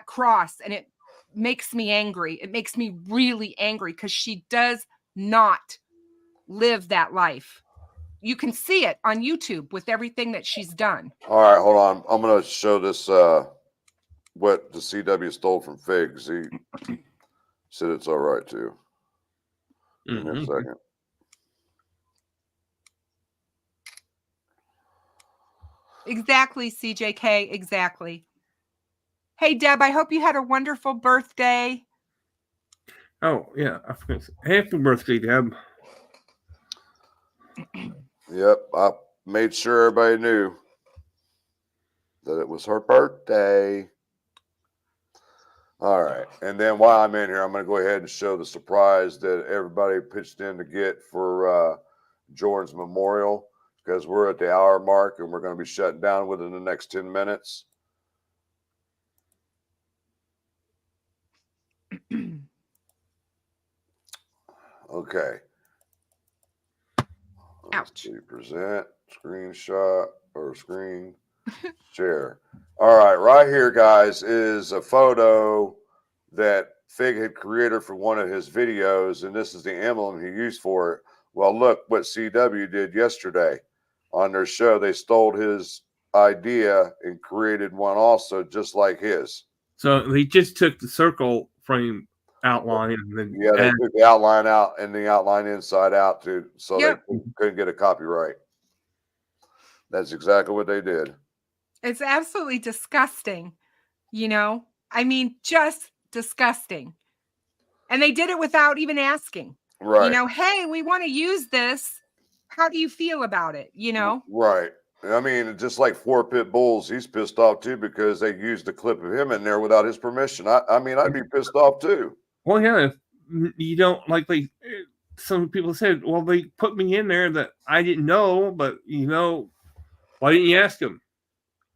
cross, and it makes me angry. It makes me really angry because she does not live that life. You can see it on YouTube with everything that she's done.
All right, hold on. I'm going to show this what the CW stole from Figs. He said it's all right too. Give me a second.
Exactly, CJK. Exactly. Hey, Deb, I hope you had a wonderful birthday.
Oh, yeah. I forgot. Happy birthday, Deb.
Yep. I made sure everybody knew that it was her birthday. All right. And then while I'm in here, I'm going to go ahead and show the surprise that everybody pitched in to get for Jordan's memorial, because we're at the hour mark and we're going to be shutting down within the next 10 minutes. Okay.
Ouch.
Present, screenshot, or screen share. All right. Right here, guys, is a photo that Fig had created for one of his videos, and this is the emblem he used for it. Well, look what CW did yesterday on their show. They stole his idea and created one also just like his.
So they just took the circle frame outline and then
they took the outline out and the outline inside out too, so they couldn't get a copyright. That's exactly what they did.
It's absolutely disgusting. You know, I mean, just disgusting. And they did it without even asking.
Right.
You know, hey, we want to use this. How do you feel about it? You know?
Right. I mean, just like 4 Pit Bulls, he's pissed off too because they used a clip of him in there without his permission. I mean, I'd be pissed off too.
Well, yeah, if you don't like some people said, well, they put me in there that I didn't know, but you know, why didn't you ask him?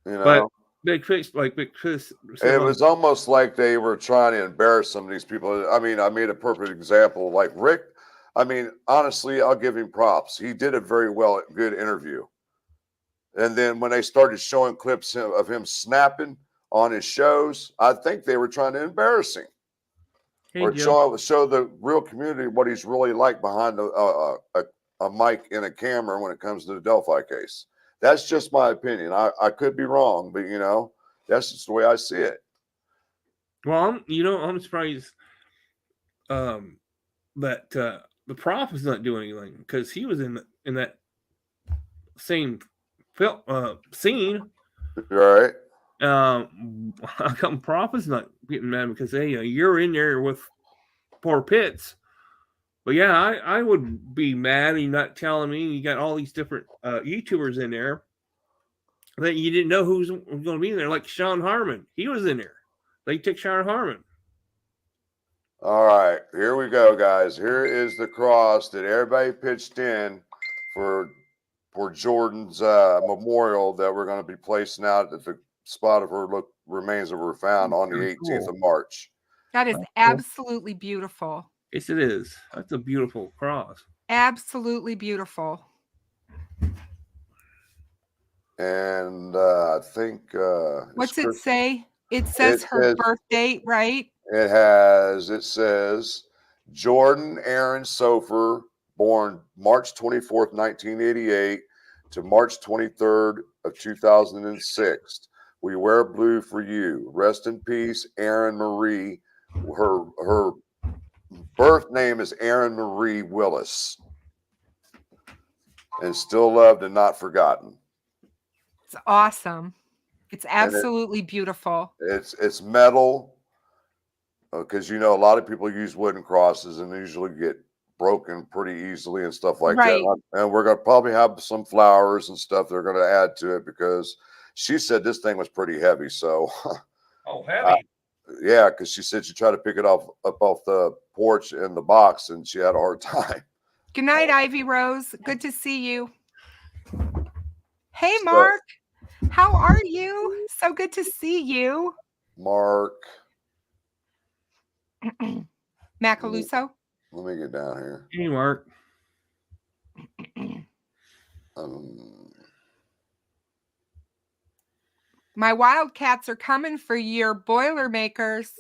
You know,
but Big Chris,
it was almost like they were trying to embarrass some of these people. I mean, I made a perfect example, like Rick. I mean, honestly, I'll give him props. He did a very good interview. And then when they started showing clips of him snapping on his shows, I think they were trying to embarrass him.
Hey,
or show the real community what he's really like behind a mic and a camera when it comes to the Delphi case. That's just my opinion. I could be wrong, but, you know, that's just the way I see it.
Well, I'm surprised that the prop is not doing anything because he was in that same scene.
Right.
How come prop is not getting mad because hey, you're in there with poor Pitts. But yeah, I would be mad you're not telling me you got all these different YouTubers in there that you didn't know who's going to be in there, like Sean Harmon. He was in there. They took Sean Harmon.
All right, here we go, guys. Here is the cross that everybody pitched in for Jordan's memorial that we're going to be placing out at the spot of her remains that were found on the 18th of March.
That is absolutely beautiful.
Yes, it is. That's a beautiful cross.
Absolutely beautiful.
And I think
What's it say? It says
it
her
says
birth date, right?
it says Jordan Aaron Sofer, born March 24th, 1988 to March 23rd of 2006. We wear blue for you. Rest in peace, Aaron Marie. Her birth name is Aaron Marie Willis. And still loved and not forgotten.
It's awesome. It's
And
absolutely beautiful.
it's metal, because a lot of people use wooden crosses and they usually get broken pretty easily and stuff like
Right.
that. And we're gonna probably have some flowers and stuff they're gonna add to it, because she said this thing was pretty heavy. So
Oh, heavy.
yeah, because she said she tried to pick it up off the porch in the box and she had a hard time.
Good night, Ivy Rose. Good to see you. Hey,
So,
Mark. How are you? So good to see you.
Mark,
Macaluso.
let me get down here.
Hey, Mark.
My Wildcats are coming for your Boilermakers.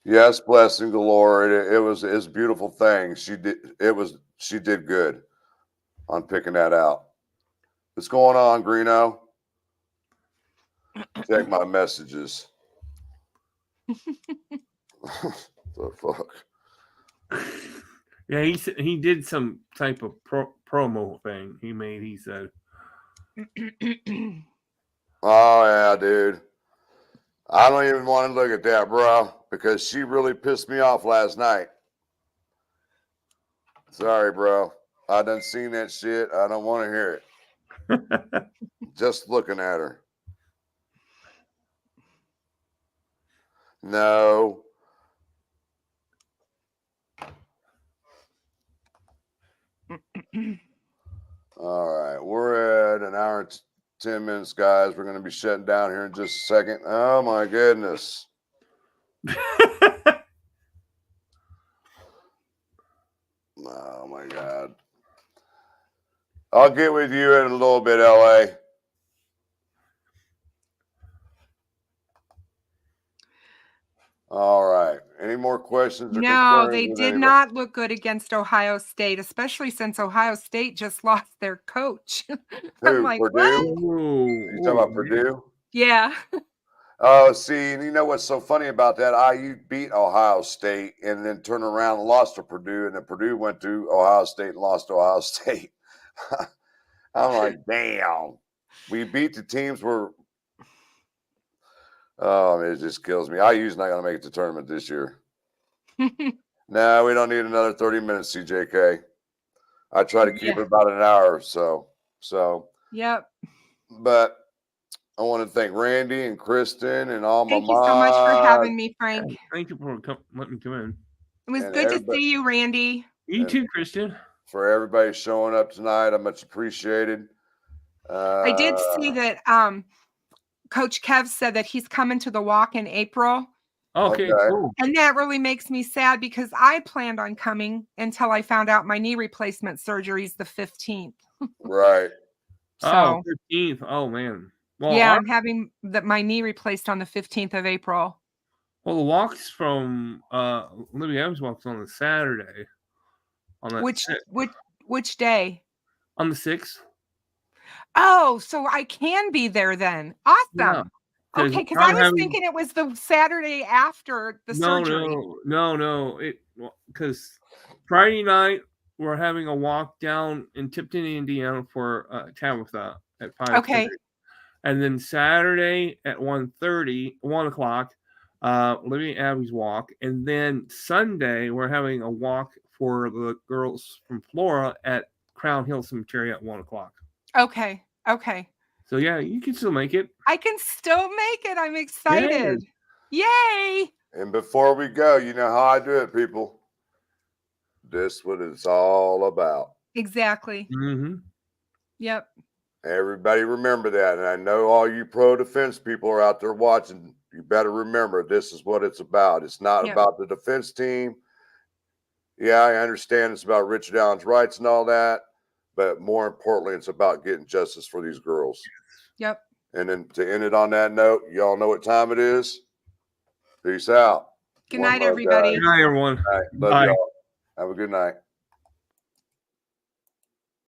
Yes, blessing galore. It's a beautiful thing. She did good on picking that out. What's going on, Greeno? Check my messages. The fuck?
Yeah, he did some type of promo thing he made. He said,
Oh yeah, dude. I don't even want to look at that, bro, because she really pissed me off last night. Sorry, bro. I done seen that shit. I don't want to hear it. Just looking at her. No. All right. We're at an hour and 10 minutes, guys. We're going to be shutting down here in just a second. Oh, my goodness. Oh, my God. I'll get with you in a little bit, LA. All right. Any more questions or
No,
concerns
they
with
did
anybody?
not look good against Ohio State, especially since Ohio State just lost their coach. I'm
Who,
like,
Purdue?
what?
You talking about Purdue?
Yeah.
Oh, see, and you know what's so funny about that? IU beat Ohio State and then turned around and lost to Purdue, and then Purdue went to Ohio State and lost to Ohio State. I'm like, damn. We beat the teams where. Oh, it just kills me. IU's not going to make it to tournament this year. No, we don't need another 30 minutes, CJK. I try to keep it about an hour or so.
Yep.
But I want to thank Randy and Kristin and all my
Thank you so much for having me, Frank.
Thank you for letting me come in.
It was
And
good to
everybody-
see you, Randy.
You too, Kristin.
For everybody showing up tonight. I much appreciated.
I did see that Coach Kev said that he's coming to the walk in April.
Okay,
Okay.
cool.
And that really makes me sad because I planned on coming until I found out my knee replacement surgery is the 15th.
Right.
So,
15th. Oh, man. Well,
yeah, I'm having my knee replaced on the 15th of April.
Well, the walks from Libby Evans walks on the Saturday. On the
Which day?
On the 6th.
Oh, so I can be there then. Awesome.
Yeah.
Okay, because I was thinking it was the Saturday after the surgery.
No. Because Friday night we're having a walk down in Tipton, Indiana for Tabitha at 5:30.
Okay.
And then Saturday at 1 o'clock, Libby Abby's walk. And then Sunday we're having a walk for the girls from Flora at Crown Hill Cemetery at 1 o'clock.
Okay.
So yeah, you can still make it.
I can still make it. I'm excited. Yay!
And before we go, you know how I do it, people. This is what it's all about.
Exactly.
Mm-hmm.
Yep.
Everybody remember that. And I know all you pro defense people are out there watching. You better remember this is what it's about. It's not about the defense team. Yeah, I understand it's about Richard Allen's rights and all that, but more importantly, it's about getting justice for these girls.
Yep.
And then to end it on that note, y'all know what time it is. Peace out.
Good
One
night,
love,
everybody.
guys.
Good night, everyone.
All right. Love
Bye.
y'all. Have a good night.